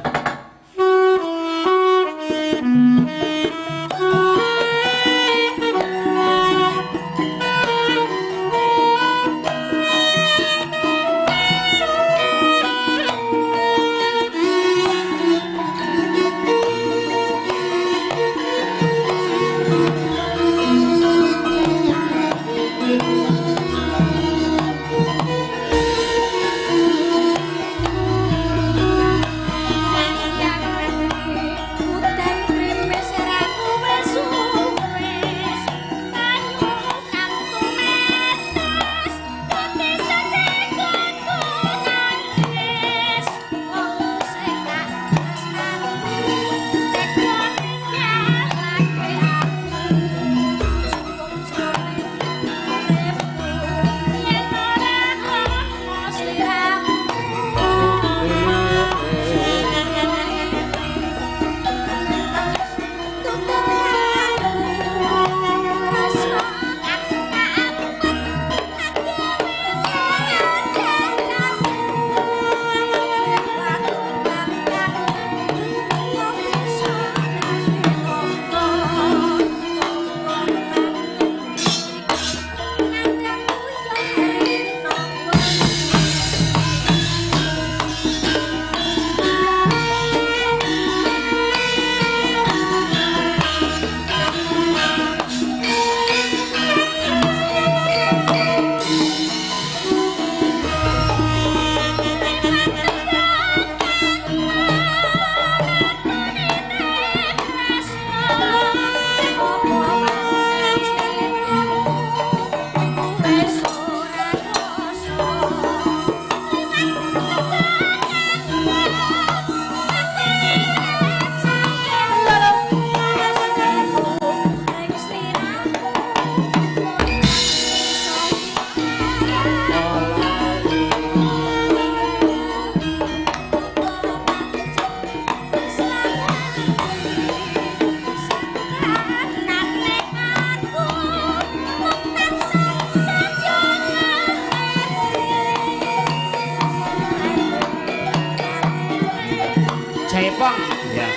Jaipong. Ya.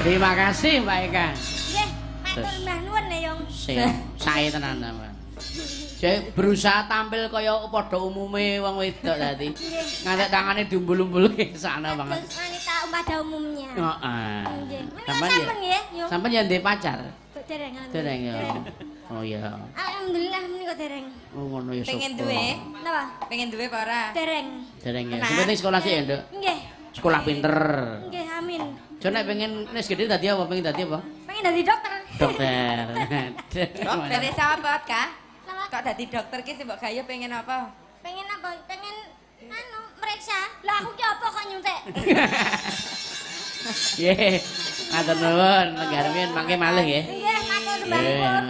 Terima kasih Mbak Eka. Nggih, matur mbah nuwun ya, Yung. Sae tenan Mbak. Saya berusaha tampil kaya padha umume wong wedok tadi. Ngantek tangane diumbul-umbulke sana banget. Terus wanita pada umumnya. Heeh. Nggih. Sampeyan ya, Yung. Sampeyan ya ndek pacar? Dereng. Dereng ya. Oh iya. Alhamdulillah menika dereng. Oh ngono ya. Pengen duwe? Napa? Pengen duwe apa ora? Dereng. Dereng ya. Penting sekolah sih ya, Nduk. Nggih. Sekolah pinter. Nggih, amin. Jo nek pengen wis gede dadi apa? Pengen dadi apa? Pengen dadi dokter. Dokter. Dokter sahabat kah? Napa? Kok dadi dokter ki mbok gayo pengen apa? Pengen apa? Pengen anu meriksa. Lah aku ki apa kok nyuntik? Nggih. Matur nuwun, Garmin mangke malih nggih. Nggih, matur mbah nuwun.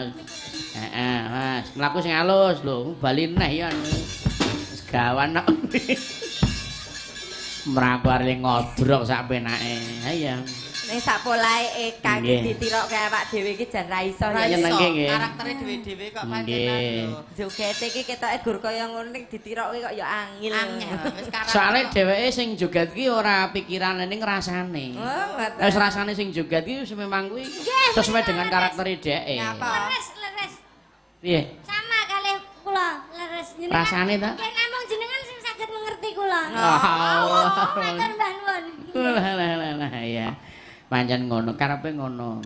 Heeh, Mas. Mlaku sing alus lho, bali neh ya. Wis gawan kok. Mraku arep ngodrok sak penake. Ha iya. Ning sak polahe Eka Nggih. ditirokke awak dhewe iki jan ra iso Ora ya. Nyeneng. iso, nggih. karaktere dhewe-dhewe kok pancen Nggih. lho. Jogete iki ketoke gur kaya ngono ning ditirokke kok ya angel. Angel, wis karakter. Soale dheweke sing joget ki ora pikirane ning rasane. Oh, ngoten. Wis rasane sing joget ki memang kuwi sesuai dengan karakter dheweke. Ngapa? Leres. Piye? Sama kalih kula leres jenengan. Rasane ta? Nggih namung jenengan sing saged mengerti kula. Oh. Matur mbah nuwun. Lah ya. Pancen ngono, karepe ngono.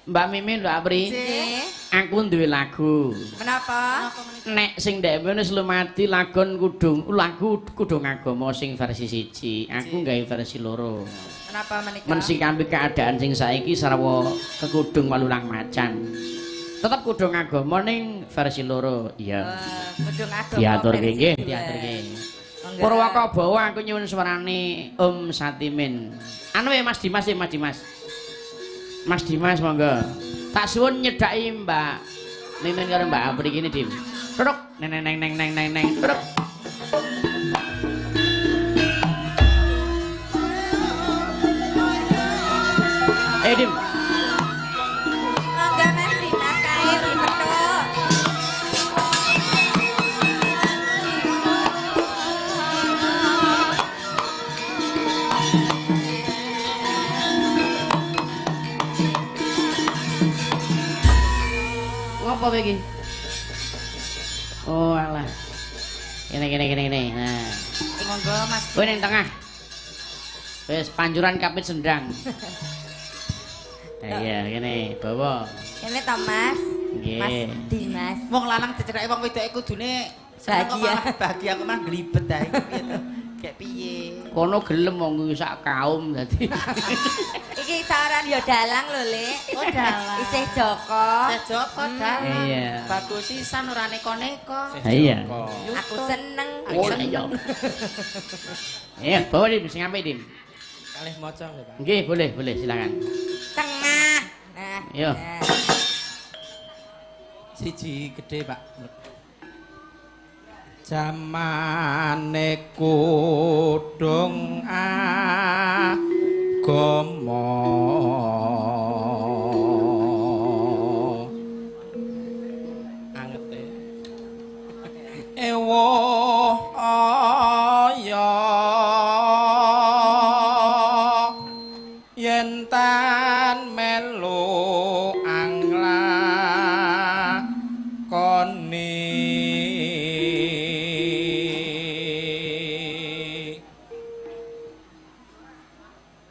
Mbak Mimin, Mbak Apri. Sih. Aku duwe lagu. Menapa? Nek sing dhewe wis lumadi lagu kudung agama sing versi 1, aku gawe versi 2. Menapa menika? Mensikapi keadaan sing saiki sarwa kekudung walulang macan. Tetep kudung agama ning versi 2. Iya. Kudung agama. Diaturke nggih, versi diaturke. Enggak. Purwaka bawa aku nyuwun suarane Om Satimin. Anu ya Mas Dimas ya Mas Dimas. Mas Dimas monggo. Tak suwun nyedaki Mbak Mimin karo Mbak Apri kene Dim. Truk neng neng neng neng neng neng truk. Dim. Monggo Mas Dimas kae dipethuk. apa kowe iki? Oh alah. Kene. Nah. Monggo Mas. Kowe ning tengah. Wis panjuran kapit sendang. Iya, kene bawa. Kene to Mas. Nggih. Mas Dimas. Wong lanang dicerake wong wedoke kudune bahagia kok malah glibet ae piye to. Kayak piye? Kono gelem wong kuwi sak kaum dadi. Iki saran ya dalang lho, Lek. Oh dalang. Isih Joko. Joko dalang. Iya. Bagus sisan ora neko-neko. Iya. Aku seneng. Oh iya. Bawa Dim, sing apik Dim. Kalih maca lho, Pak. Nggih, boleh, silakan. Tengah. Nah. Yo. nah. Siji gede, Pak. Jamane kudung agama angete ewo aya yen tan melu angla koni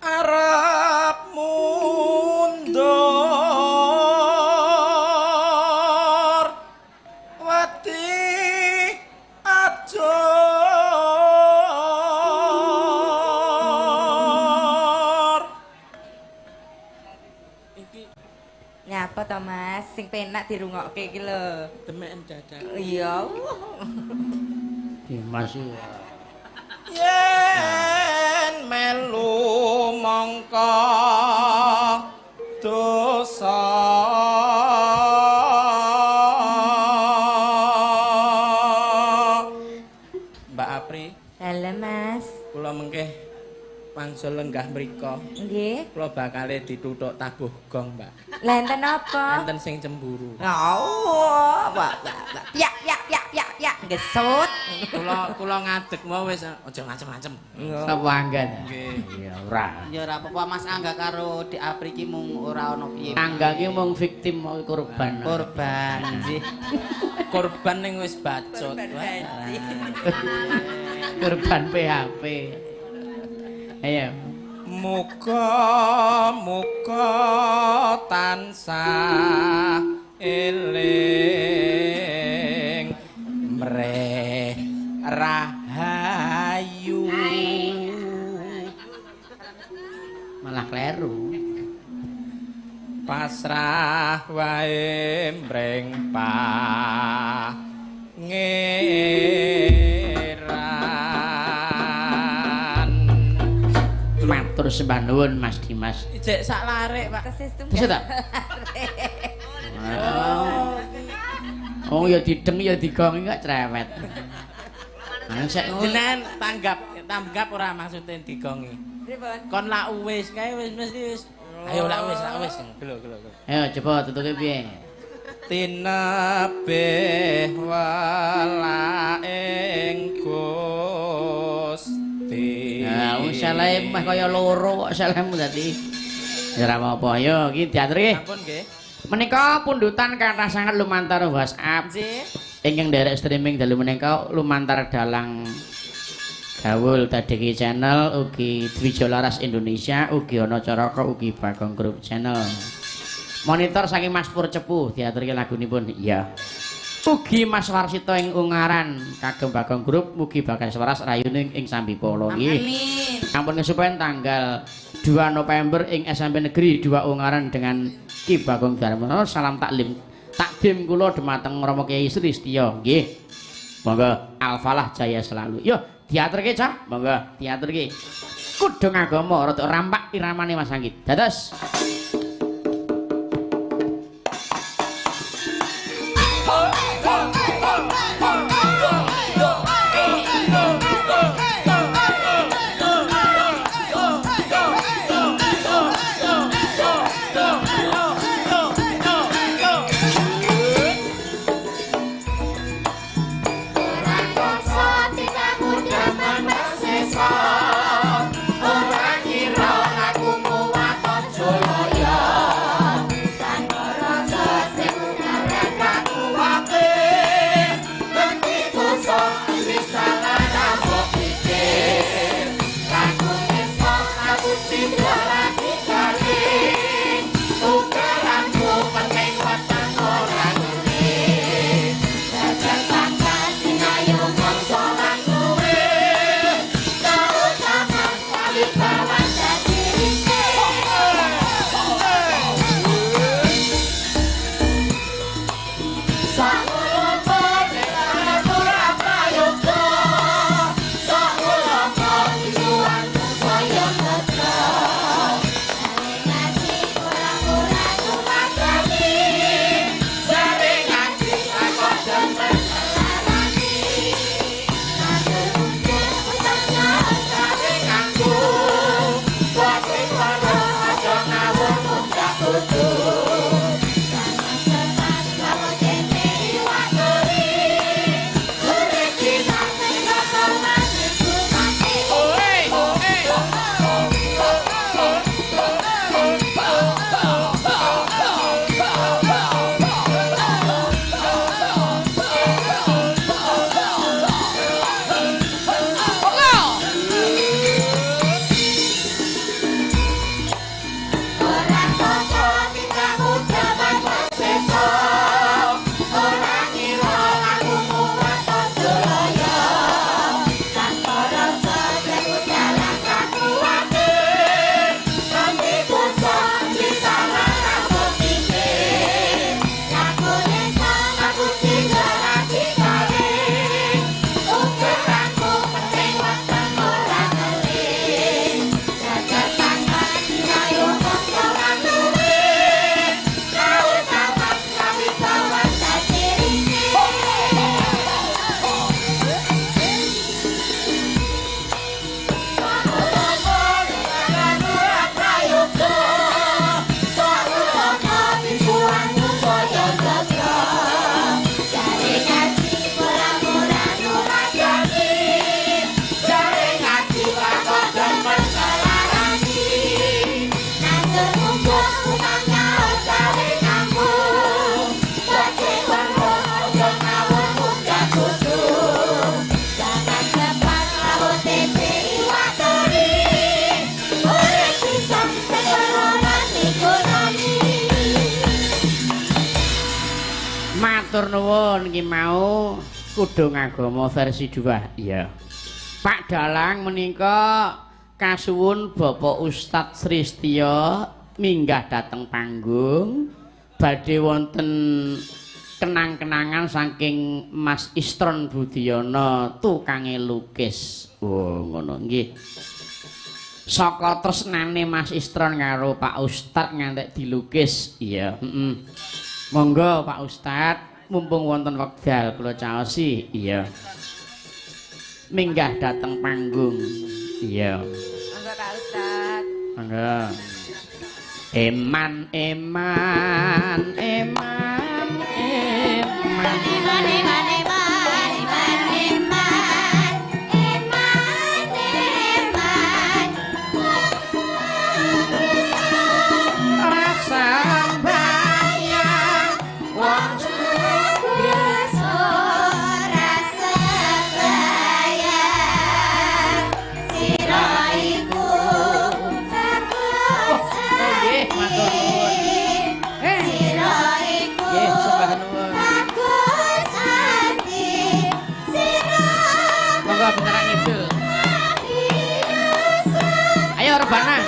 arep mundur wedi ajur iki Nyapa to Mas? Sing penak dirungokke iki lho. demeken dadak Iya. Dimas yen melu mongko dosa Mbak Apri Halo Mas. kula mengke wangsul lenggah mriko Nggih. kula bakale dituthuk tabuh gong Mbak Lenten apa? enten sing cemburu Oh, ya, gesut. kula ngadeg mau wis aja macem-macem sapa angga ta? nggih Ya ora. Ya ora apa-apa Mas Angga karo Dik Apri ki mung ora ono piye. Angga ki mung victim korban. Korban nggih. korban ning wis bacot Korban PHP. Ayo. Muga-muga tansah eling mreh rahayu Malah kleru. pasrah wae mreng pangeran Matur sembah nuwun Mas Dimas. ijek sak larek Pak Bisa ta? Oh ya dideng ya digongi kok cerewet. Nah sik jenengan tanggap ora maksudnya digongi Pripun? kon lak wis kae wis mesti wis ayo lak wis gelo ayo coba tutuke piye? tinebeh walaing Gusti Nah, saleh mah kaya loro kok salehmu dadi. Ya ora apa-apa. Yo iki diaturi. ampun nggih Menika pundutan kathah sanget lumantar WhatsApp. nggih Ingkang derek streaming dalu menika lumantar dalang Gawul Tadeki Channel ugi Dwijo Laras Indonesia ugi ana Caraka ugi Bagong Group Channel. Monitor saking Mas Pur Cepu diaturke lagunipun. Iya. Ugi Mas Warsito ing Ungaran kagem Bagong Group mugi bakal waras rayuning ing Sambipala nggih. Amin. Ampun kesupen tanggal 2 November ing SMP Negeri 2 Ungaran dengan Ki Bagong Darmono salam takdim kula dhumateng Rama Kyai Sri Setya nggih. Monggo alfalah jaya selalu. Yo diaturke Cak, monggo diaturke. Kudung agama rada rampak iramane Mas Anggit. Dados Orang kira aku muat solo Matur nuwun iki mau Kudung Agama versi 2. Iya. Pak Dalang menika kasuwun Bapak Ustadz Sristyo minggah dateng panggung badhe wonten kenang-kenangan saking Mas Istron Budiono tukange lukis. Oh ngono nggih. Saka tresnane Mas Istron karo Pak Ustadz ngantek dilukis. Iya, Monggo Pak Ustadz, mumpung wonten wekdal kula caosi. Iya. Minggah dateng panggung. Iya. Monggo Pak Ustadz. Monggo. Eman eman eman eman rasa bayang wong ayo rebana.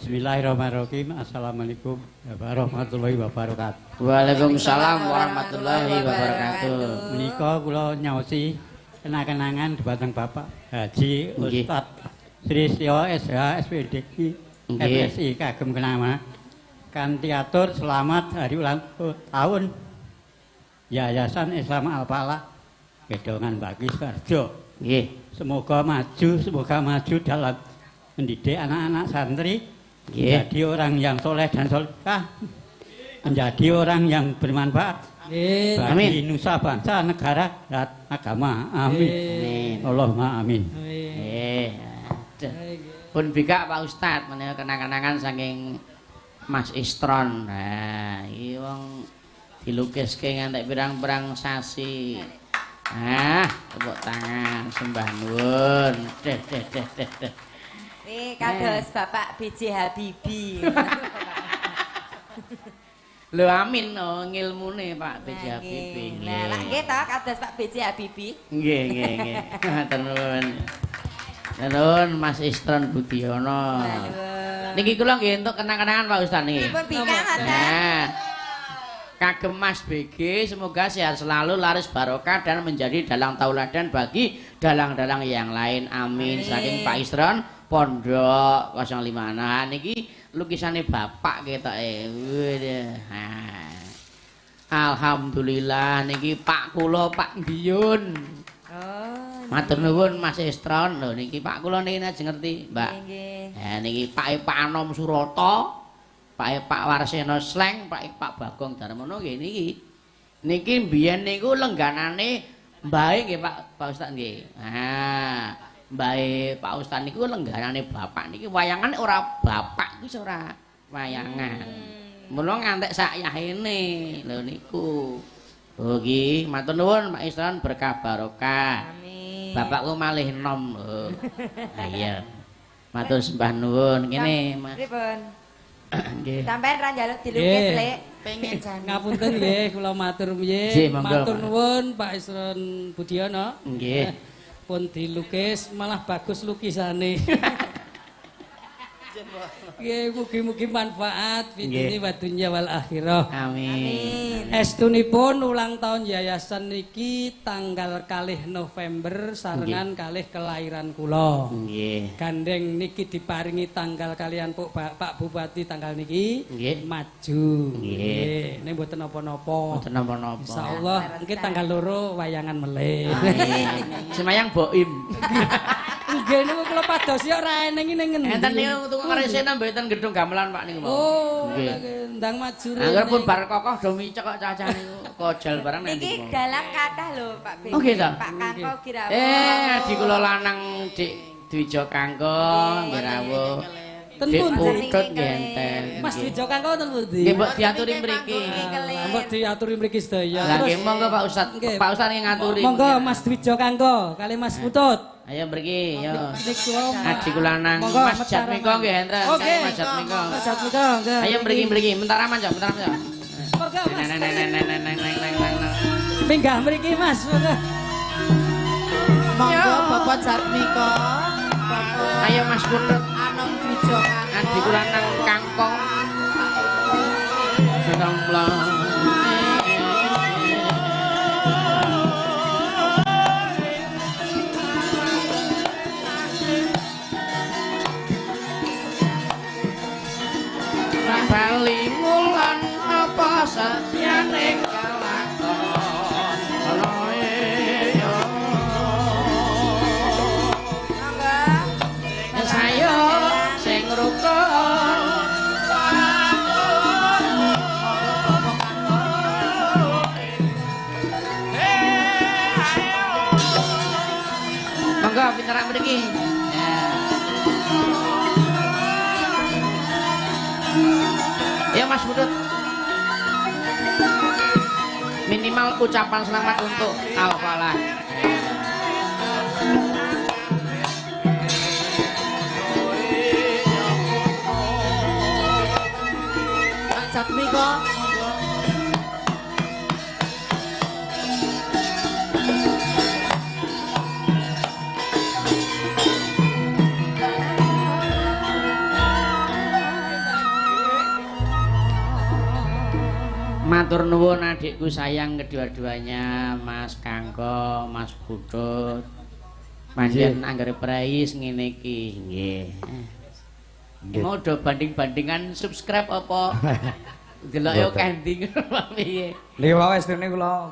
Bismillahirrahmanirrahim. Assalamualaikum warahmatullahi wabarakatuh. Waalaikumsalam warahmatullahi wabarakatuh. Menika kula nyaosi kenang-kenangan dhumateng Bapak Haji Ustadz Sristyo SH SPD MSI kagem kenama kanthi atur selamat hari ulang tahun Yayasan Islam Al-Falah Gedongan Bagi Sukarjo. Nggih. Semoga maju dalam mendidik anak-anak santri. Menjadi orang yang soleh dan solehah, menjadi orang yang bermanfaat bagi nusa bangsa negara dan agama. Amin. Allahumma amin. Pun bika Pak Ustadz menika kenang-kenangan saking Mas Istron. Nah, iki wong dilukiske ngantek pirang-pirang sasi. Tepuk tangan sembah nuwun. Deh. Kados Bapak B.J. Habibie. Lho amin ngilmune Pak B.J. Habibie. Nah, lak nggih to kados Pak B.J. Habibie. Nggih. Matur nuwun. Nuwun Mas Istron Budiono. Niki kula nggih entuk kenang-kenangan Pak Ustaz niki. Pun bika ngoten. Nah. Kagem Mas BG semoga sehat selalu, laris barokah dan menjadi dalang tauladan bagi dalang-dalang yang lain. Amin. Saking Pak Istron Pondok 05. Nah niki lukisane bapak ketoke. Alhamdulillah niki Pak kula Pak Diyun. Matur nuwun Mas Istron. Lho niki Pak kula niki ajeng ngerti, Mbak. Nggih. Niki Pak Anom Suroto, Pak Warsena Sleng, Pak Bagong Darmono nggih niki. Niki mbiyen niku lengganane mbae nggih Pak Ustaz nggih. Mbae Pak Ustaz niku lengganane bapak niki wayangan ora bapak iku ora wayangan. Mula ngantek sak yahene lho niku. Oh nggih, matur nuwun Pak Istron berkah barokah. Amin. Bapakku malih enom lho. Ha iya. Matur sembah nuwun kene Mas. Pripun? Nggih. Sampeyan ra njaluk dilukis, Lek. Pengen jane. Ngapunten nggih, kula matur nggih. Matur nuwun Pak Istron Budiono. Nggih. Pun dilukis malah bagus lukisane. Nggih, mugi-mugi manfaat fitni wa dunya wal akhirah. Amin. Estunipun ulang tahun yayasan niki tanggal 2 November sarengan kalih kelahiran kula. Nggih. Gandeng niki diparingi tanggal kalian Pak Bupati tanggal niki maju. Nggih. Nek mboten napa-napa. Mboten napa-napa. Insyaallah niki tanggal 2 wayangan melih. Semayang Boim. Nggih niku kula padosi ora eneng ning ngendi. Enten niku tukang resena mboten gedung gamelan Pak niku. Oh, nggih. ndang maju rene. Angger pun bar kokoh do micek kok cacah niku. Kojal barang nek Niki dalang kathah lho Pak Ben. Oh, nggih ta? Pak Kangko Girawuh. Di kula lanang Dik Dwijo Kangko nggih rawuh. Ten Dik pundi? Putut nggih enten. Mas Wijo Kangko ten pundi? Nggih mbok diaturi mriki. Mbok diaturi mriki sedaya. Lah nggih monggo Pak Ustad. Nggih. Pak Ustad nggih ngaturi. Monggo Mas Wijo Kangko kali Mas Putut. Ayo mriki yo. Niku Adi kula nang Monggo, Mas Jatmiko nggih enten. Oke. Mas Jatmiko. Mas Jatmiko nggih. Ayo mriki bentar aman yo, bentar aman yo. Monggo Mas. Neng. Minggah mriki Mas. Monggo. Monggo Bapak Jatmiko. Ayo Mas Putut. Anom Dwijo Adi kula nang Kangkong. Sedang Bali mulan apa satyane kelakon ana yo saya sing rukun monggo pinteran mriki ya Mas Budut minimal ucapan selamat untuk Al-Falah. Pak Jatmiko. Matur nuwun adikku sayang kedua-duanya Mas Kangko, Mas Budut. Panjen anggere praise ngene iki nggih. Mau do banding-bandingan subscribe apa? Delok yo kending piye. Niki wae estune kula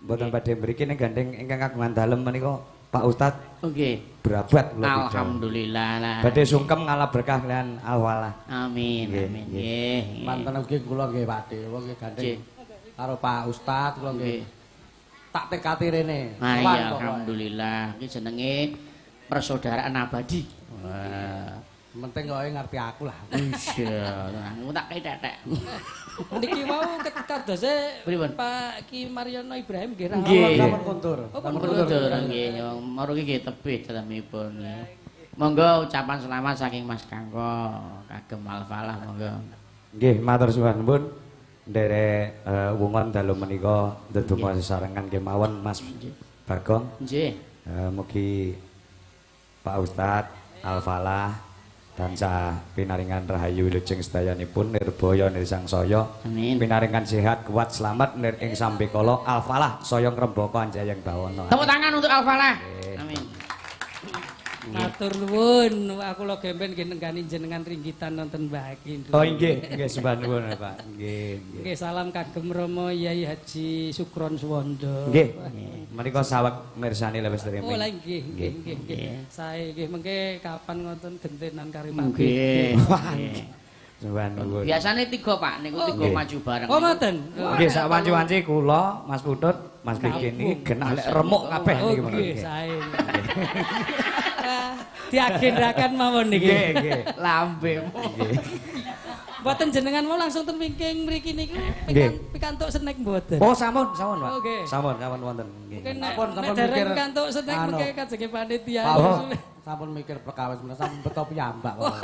mboten badhe mriki ning gandeng ingkang kagungan dalem menika Pak Ustad. Nggih. Berabat kula bidal. Alhamdulillah lah. Badhe sungkem ngalah berkah kalian Al-Walah. Amin, amin. Nggih. Manten ugi kula nggih Pakde, kula nggih gandeng karo Pak Ustad kula nggih. Tak tekati rene. Nah iya alhamdulillah iki jenenge persaudaraan abadi. Wah, penting kok ngerti aku lah. Iya, aku tak tetek. Niki mau kadose Pripun? Pak Ki Mariono Ibrahim nggih ra. Nggih. Sampun kontur. Sampun kontur nggih. Maro iki tebih dalemipun. Monggo ucapan selamat saking Mas Kangko kagem Al-Falah monggo. Nggih, matur suwun pun nderek wungon dalu menika ndedonga sesarengan kemawon Mas Bagong. Nggih. Mugi Pak Ustad Al-Falah tansah pinaringan rahayu wilujeng sedayanipun nirbaya nirsangsaya. Amin. Pinaringan sehat kuat selamat nir ing sambekala Al-Falah saya ngrembaka anjayeng bawana. Tepuk tangan untuk Al-Falah. Amin. Matur nuwun, aku lo gemben nggih nenggani jenengan ringgitan nonton Mbah Ki. Oh nggih, nggih sembah nuwun Pak. Nggih, nggih. Nggih salam kagem Rama Yai Haji Sukron Suwondo. Nggih. Menika saweg mirsani lewes streaming. Oh lah nggih, nggih, nggih. Sae nggih mengke kapan ngoten gentenan kari Nggih. Sembah nuwun. Biasane 3 Pak, niku 3 maju bareng. Oh ngoten. Nggih sak wanci-wanci kula Mas Putut, Mas Bikin iki genah lek remuk kabeh niki menika. Nggih, sae. Diagendakan mawon niki. Nggih, nggih. Lambemu. Nggih. Mboten jenengan mau langsung ten wingking mriki niku pikantuk snack mboten. Oh, sampun, sampun, Pak. Oke. Sampun, sampun wonten. Nggih. Mungkin nek Sampun dereng mikir pikantuk snack anu. mengke kajenge panitia. Oh. Sampun mikir perkawis menawa sampun beto piyambak kok.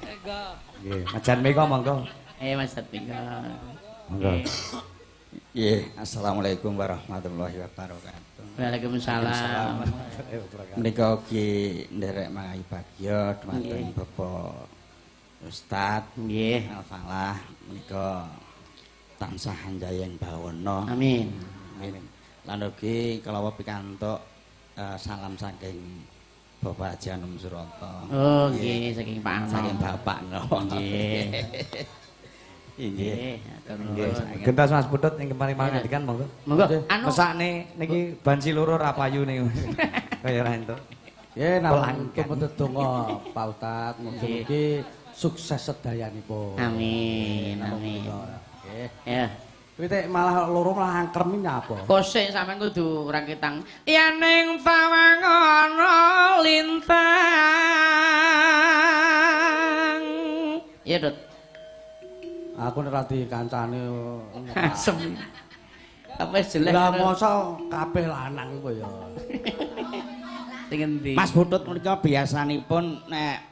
Enggak. Nggih, majan meka monggo. Mas Jatmiko. Monggo. Nggih, assalamualaikum warahmatullahi wabarakatuh. Waalaikumsalam. Menika ugi nderek mangahi bagya dumateng Bapak Ustad Nggih. Al-Falah menika tansah anjayeng bawana. Amin. Amin. Lan ugi kalawa pikantuk salam saking Bapak Haji Anum Surata. Oh nggih, saking Pak Anom. Saking Bapak no. Nggih. Nggih. Nggih. Gentas Mas Putut ing kemarin mangandikan monggo. Monggo. Anu Mesakne niki banci loro ra payu niku. Kaya ra entuk. Nggih, namung donga Pak Ustaz, mugi-mugi sukses sedayanipun. Amin, amin. Nggih. Ya. Kuwi tek malah loro malah angkrem nyapa? Kosek sampean kudu rakitang. Yen ing tawang ana lintang. Ya, Dut. Aku nek radi kancane asem. Apa jelek. Lah mosok kabeh lanang iku ya. Sing endi? Mas Butut menika biasanipun nek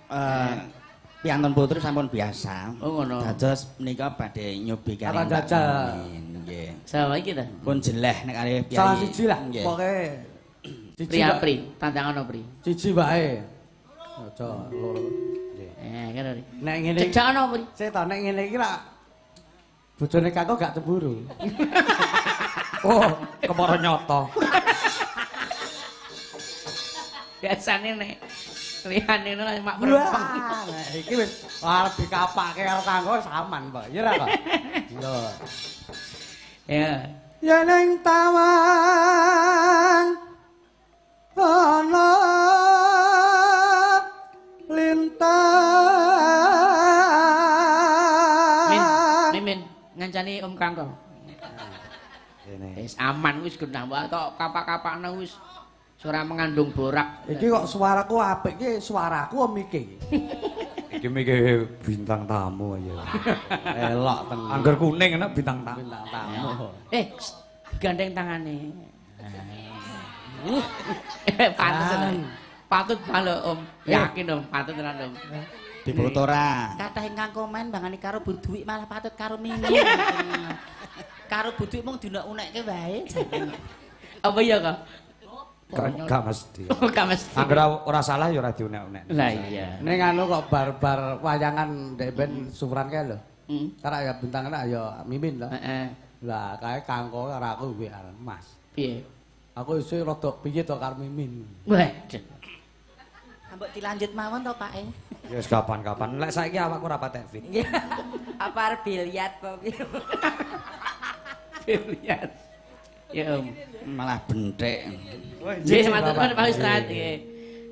piyantun putri sampun biasa. Oh ngono. Dados menika badhe nyobi kali. Apa jajal? Nggih. Sawa iki ta? Pun jeleh nek kali piyai. Salah siji lah, pokoke Pri, tantangan pri. Siji wae. Aja loro. Nggih. Kene. Nek ngene cecak ana pri. Sik ta nek ngene iki lak bojone kakok gak cemburu. Oh, kepara nyoto. Biasane nek liyane ngono mak perempuan. Iki wis arep dikapake karo kanggo saman, Pak. Ya ra kok. Lho. Ya. Yen ing tawang ana lintang. Mimin, ngancani Om Kangkong. Wis aman wis gendang tok kapak-kapakna wis ora mengandung borak. Iki kok suaraku apik iki suaraku om iki. Iki mikir bintang tamu ya. Elok tenan. Angger kuning enak bintang tamu. Bintang tamu. Gandeng tangane. Patut kalau Om. Yakin Om, patut tenan Om. Dipurut ora. Kathah ingkang komen bangani karo Bu Duwik malah patut karo Mimin. Karo Bu Duwik mung diunek-unekke wae. Apa ya kok? Gak mesti. Gak mesti. Angger ora salah ya ora diunek-unek. Lah iya. Ning anu kok bar-bar wayangan ndek ben sumuran kae lho. Karek ya bintangna ya Mimin lho. Heeh. Lah kae kangko karo aku kuwi Mas. Piye? Aku isih rada piye to karo Mimin. Waduh. Mbok dilanjut mawon to, Pak e. Ya wis kapan-kapan. Lek saiki awakku ora patek fit. Apa arep biliat apa piye? Biliat. Ya Om. Malah benthik. Nggih, matur nuwun Pak Ustaz nggih.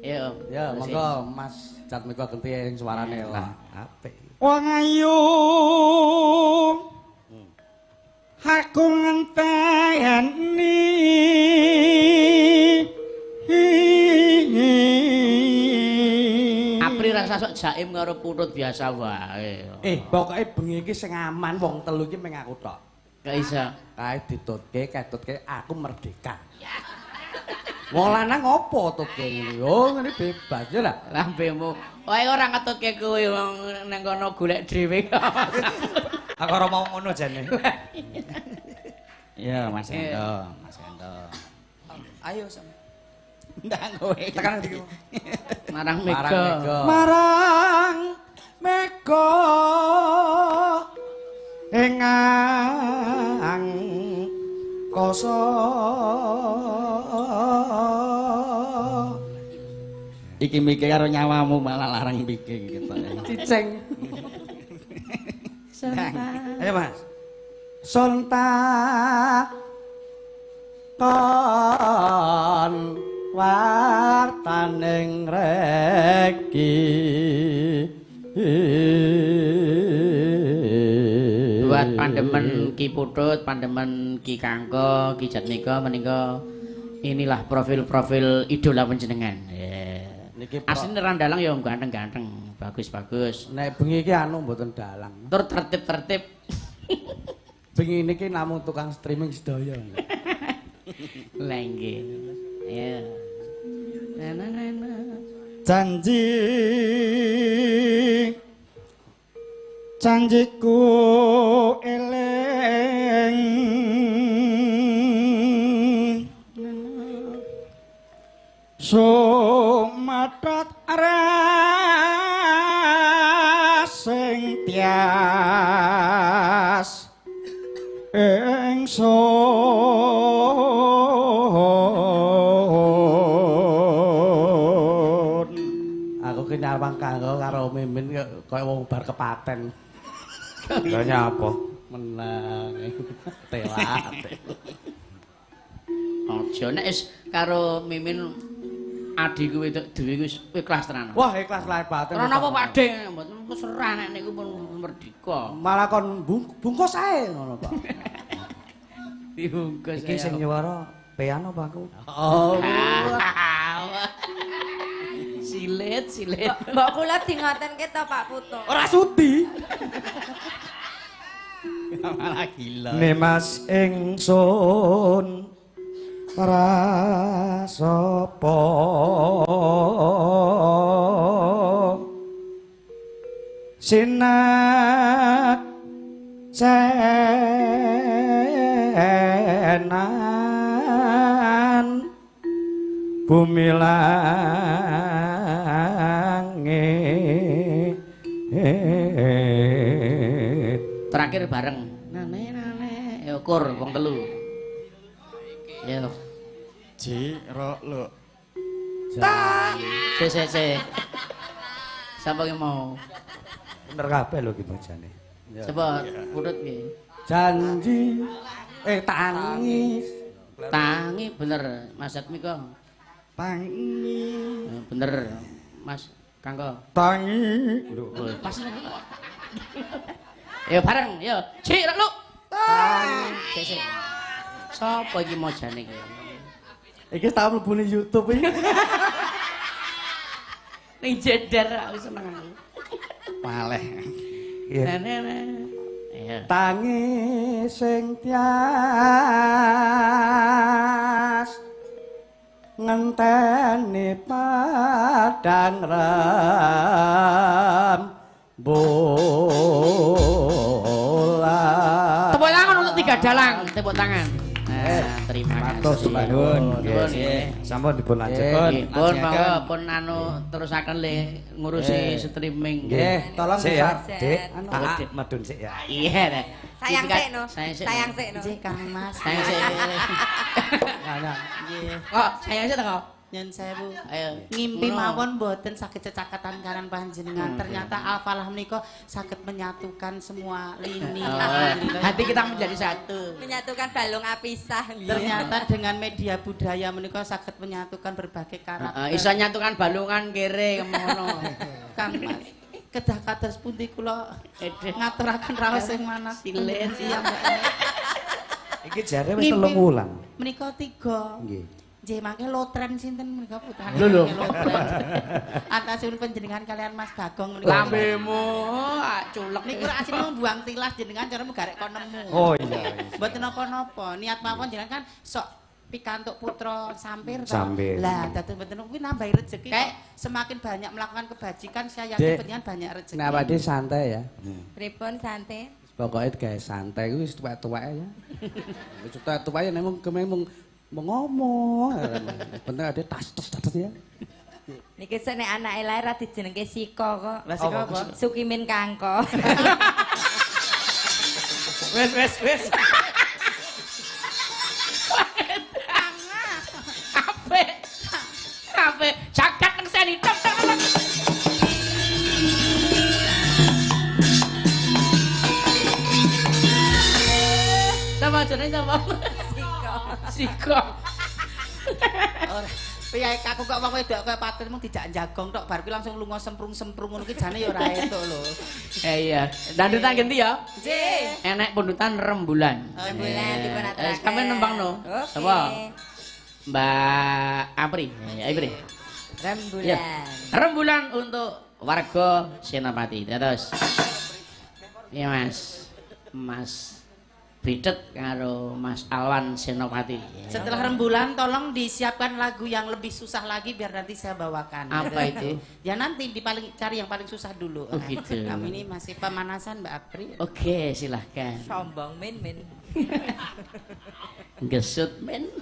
Ya Om. Ya, monggo Mas Cat miko genti sing suarane lah. Apik. Wong ayu aku ngenteni Apri rasa sok jaim karo putut biasa wae. Pokoke bengi iki sing aman wong telu iki mung aku tok. Gak iso. Kae ditutke aku merdeka. Wong lanang opo tutke ngene? Yo ngene bebas ya lah. Lambemu. Wae ora ngetutke kowe wong nang kono golek dhewe. Aku ora mau ngono jane. Ya Mas Endo, Mas Endo. Ayo sama. Ndak kowe. Tekan iki. Marang Mega. marang mega engang koso Iki mikir karo nyawamu malah larang mikir gitu. Cicing. Ayo Mas. Sontak kon wartaning reki buat pandemen Ki Putut, pandemen Ki Kangko, Ki Jatmiko menika inilah profil-profil idola panjenengan. Niki asline randalang ya ganteng-ganteng, bagus-bagus. Nek bengi iki anu mboten dalang. Tur tertib-tertib. Bengi niki namung tukang streaming sedaya. Lah nggih. Ya. janji janjiku eling sumadat rasing tias ingsun aku ki nyawang karo Mimin koyo wong bar kepaten. Lah nyapa? Menang. Telat. Aja nek wis karo Mimin Adikku wedok dhewe wis ikhlas tenan. Wah, ikhlas lae batin. Ora napa Pakde, mboten serah nek niku pun merdeka. Malah kon bungkus ae ngono, Pak. Dibungkus. Iki sing nyuwara piano Pak aku. Oh. Silet. Mbok kula dingotenke to Pak Putu. Ora sudi. Malah gila. Ne Mas ingsun prasopo sinak cenan bumi langit Terakhir bareng. Nane. Ya ukur wong telu. Ya. Ro lo. Se. Sapa ki mau? bener kabeh lho ki bojane Coba urut ki. Janji tangis. Tangi bener Mas Atmiko. Tangi. Bener Mas Kangko. Tangi. Lho, pas. Yo bareng, yo. Cik lu. Sik. Sopo iki mojane iki? Iki tau mlebu ning YouTube iki. Ning jeder aku seneng aku. Paleh. Iya. Tangi sing tias ngenteni padang rembulan. Tepuk tangan untuk tiga dalang, tepuk tangan. Terima kasih. Sampun dipun lanjut. Pun monggo pun anu terusaken le ngurusi streaming. Nggih, tolong sik ya, Dik. Dik. Medun sik ya. Iya deh. Sayang sik no. Nggih Kang Mas. Sayang sik. Nggih. Kok sayang sik to? Nyun sewu. Ayo. Ngimpi mawon mboten saged cecakatan karan panjenengan. Ternyata alfalah menika saged menyatukan semua lini. Hati kita menjadi satu. Menyatukan balung apisah. Ternyata dengan media budaya menika saged menyatukan berbagai karakter. Iso nyatukan balungan kere ngono. Kang Mas. Kedah kados pundi kula ngaturaken raos sing manas Silen siang. Iki jare wis 3 wulan. Menika 3. Nggih. Nggih, mangke lotren sinten menika putrane. Lho. Atasipun panjenengan kalian Mas Bagong menika. Lambemu culek Niku rak asline mbuang tilas jenengan cara garek kon nemu. Oh iya. Mboten napa-napa, niat mawon jenengan kan sok pikantuk putra sampir to. Sampir. Lah, dados mboten kuwi nambahi rezeki. Kayak semakin banyak melakukan kebajikan saya yakin panjenengan banyak rezeki. Kenapa dia santai ya? Pripun santai? Pokoknya kayak santai kuwi wis tuwek-tuwek ya. Wis tuwek-tuwek ya mung ngomong. Penting ada tas ya. Niki sik nek anake lair ra dijenengke Sika kok. Lah Sika apa? Sukimin Kangko. Wes. Apik. Jagat nang seni tok. Sama jenenge sapa? Sika. Ora. Piye aku kok wong wedok kaya paten mung dijak jagong tok bar kuwi langsung lunga semprung-semprung ngono ki jane ya ora entuk lho. Iya. Dandutan ganti ya. Nggih. Enek pundutan rembulan. Rembulan dipun aturaken. Sampeyan nembang no. Sapa? Mbak Apri. Ya, Apri. Rembulan. Rembulan untuk warga Senopati. Terus. Iya, Mas. Mas Bidet karo Mas Alwan Senopati. Setelah rembulan tolong disiapkan lagu yang lebih susah lagi biar nanti saya bawakan. Apa itu? Ya nanti cari yang paling susah dulu. Oh, gitu. Kami ini masih pemanasan Mbak Apri. Oke, silahkan. Sombong min. Gesut men.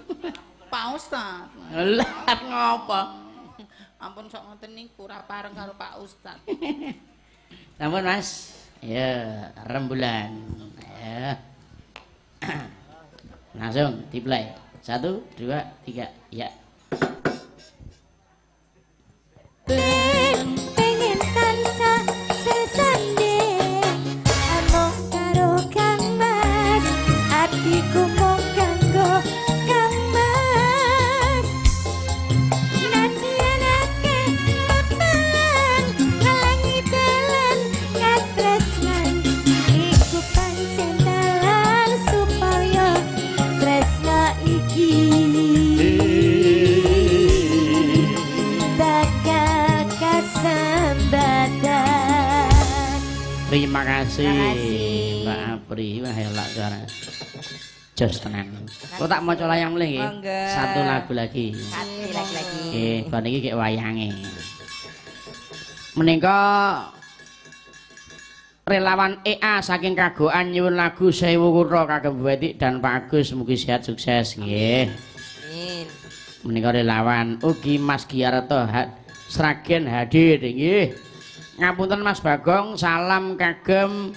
Pak Ustad. Lah ngopo? Ampun sok ngoten niku ora pareng karo Pak Ustad. Sampun Mas. Ya, rembulan. Ya. Langsung di-play. 1, 2, 3. Ya. Pengen tansah sesanding among karo Kang Mas, atiku mung kanggo Kang Mas. Nadyan mendadak. Terima kasih Mbak Apri. Wah elak suara. Jos tenan. Kok tak maca layang mleh nggih. Satu lagu lagi. Satu lagu lagi. Nggih, bar niki kek wayange. Menika relawan EA saking Kagoan nyuwun lagu Sewu Kutha kagem Bupati dan Pak Agus mugi sehat sukses nggih. Amin. Menika relawan ugi Mas Giarto Sragen hadir nggih. Ngapunten Mas Bagong, salam kagem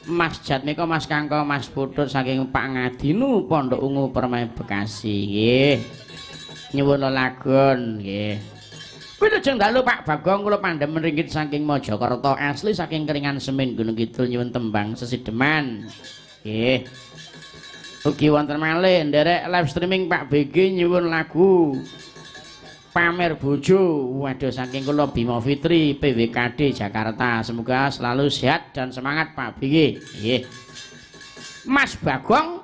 Mas Jatmiko, Mas Kangko, Mas Putut saking Pak Ngadinu Pondok Ungu Permai Bekasi nggih. Nyuwun lelagon nggih. Wilujeng dalu Pak Bagong kula pandhem ringgit saking Mojokerto asli saking Keringan Semin Gunung Kidul nyuwun tembang Sesideman. Nggih. Ugi wonten malih nderek live streaming Pak BG nyuwun lagu Pamer Bojo. Waduh saking kula Bima Fitri PWKD Jakarta. Semoga selalu sehat dan semangat Pak BG. Nggih. Mas Bagong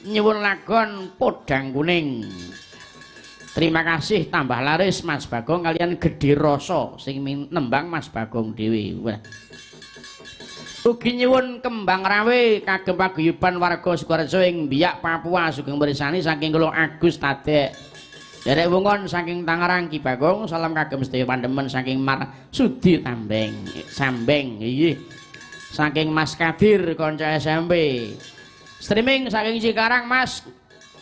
nyuwun lagon Podang Kuning. Terima kasih tambah laris Mas Bagong kalian Gedhe Rasa sing nembang Mas Bagong dhewe. Ugi nyuwun Kembang Rawe kagem paguyuban warga Sukoharjo ing Biak Papua sugeng mirsani saking kula Agus Tadek. Derek wungon saking Tangerang Ki Bagong salam kagem sedaya pandemen saking Marsudi Tambeng Sambeng nggih. Saking Mas Kadir kanca SMP. Streaming saking Cikarang Mas.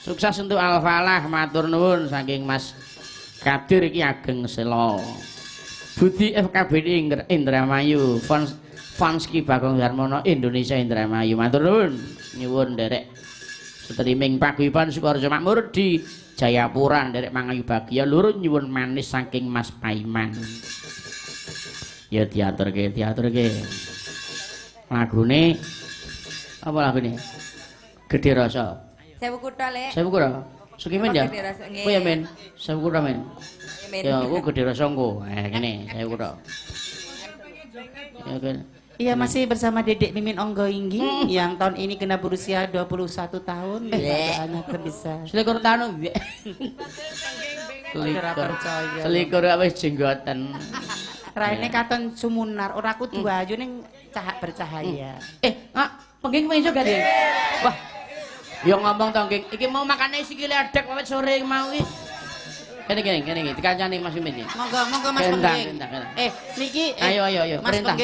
Sukses untuk Al-Falah, matur nuwun saking Mas Kadir iki ageng sela. Budi FKBD Indramayu, fans Ki Bagong Darmono Indonesia Indramayu, matur nuwun. Nyuwun derek streaming paguyuban Sukoharjo Makmur di Jayapura, derek Mangayu Bagia lurun nyuwun manis saking Mas Paiman. Ya diaturke. Lagune apa lagune? Gedhe Rasa. Sewu Kutha Lek. Sewu Kutha. Sukimen ya? Oh ya men. Sewu Kutha men. Ya aku Gedhe Rasa engko. Kene Sewu Kutha. Ya kan. Iya masih bersama Dedek Mimin Onggo Inggi yang tahun ini kena berusia 21 tahun. Anak terbesar. Selikur tahun. Selikur wis jenggoten. Raine katon sumunar, ora kudu ayu ning cahak bercahaya. Pengging meso gak deh. Wah. Ya ngomong to nggih, iki mau makane sikile adek wawit sore mau iki. Kene iki dikancani Mas Mimin iki. Monggo Mas Pengging. Niki ayo perintah.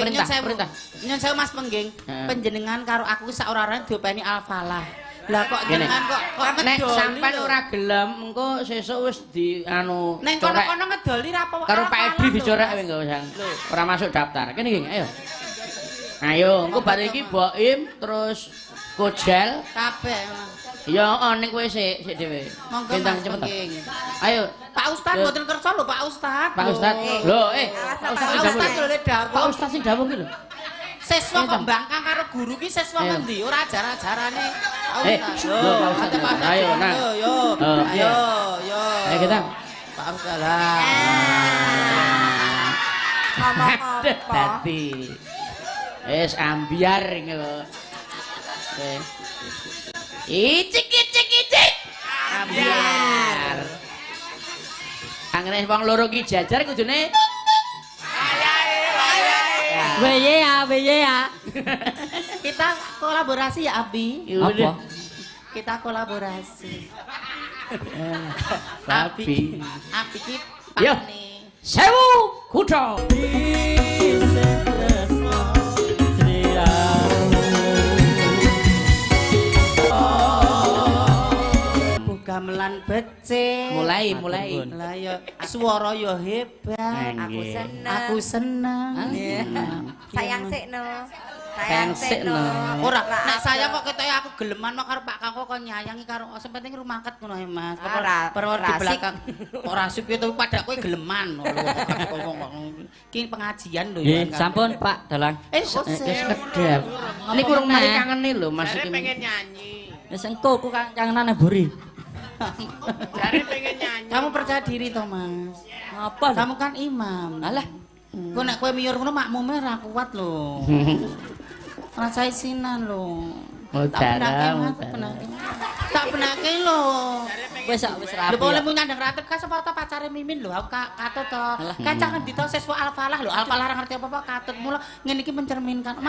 Nyun sewu Mas Pengging. Panjenengan karo aku sak ora-ora diopeni Al-Falah. Lah kok jenengan kok nek sampean ora gelem engko sesuk wis di anu ning kono-kono ngedoli ra apa karo Pak Edi dicorek engko ora masuk daftar. Kene iki ayo. Ayo engko bar iki Boim terus Kojal kabeh. Ya ning kowe sik dhewe. Bintang cepet. Ayo. Pak Ustad mboten kersa lho Pak Ustad. Pak Ustad. Lho, Pak Ustad sing dawuh ki lho. Siswa pembangkang karo guru ki siswa ngendi? Ora ajar-ajarane. Ayo, nah. Ayo. Ayo kita. Pak Ustad lah. Ngomong apa? Dadi. Wis ambiar ngono. Icik. Ambiar. Anggere wong loro ki jajar kudune. Weye ya. Kita kolaborasi ya Abi. Apa? Kita kolaborasi. Abi ki Yo. Sewu Kutha. Gamelan becik. Mulai. Lah ya swara ya hebat. Aku seneng. Sayang sikno. Ora nek saya kok ketoke aku geleman mah karo Pak Kangko kok nyayangi karo sepenting rumaket ngono ae Mas. Perwar di belakang. Ora asik ya tapi pada kowe geleman. Ki pengajian lho ya. Sampun Pak Dalang. Kedap. Niku urung mari kangene lho Mas iki. Pengen nyanyi. Wis engko ku kangenane Buri. Jare pengen nyanyi. Kamu percaya diri toh Mas? Apa? Kamu kan imam. Alah. Kok nek kowe miyur ngono makmume ora kuat lho. Rasai sinan lho. Tak penake lho. Jare pengen Wis rapi. Lho kok lemu nyandang ratu ka sapa ta pacare Mimin lho aku katut to. Kancang ngendi to siswa Alfalah lho Alfalah ora ngerti apa-apa katut mula ngene iki mencerminkan.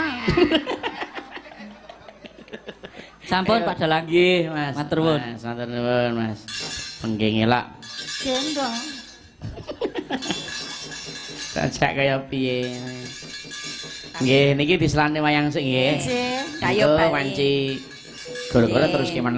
Sampun Pak Dalang. Nggih, Mas. Matur nuwun. Matur nuwun, Mas. Pengge ngelak. Gendong. Sajak kaya piye. Nggih, niki diselane wayang sik nggih. Nggih, kayu bali. Wanci. Gara-gara terus ki meneh.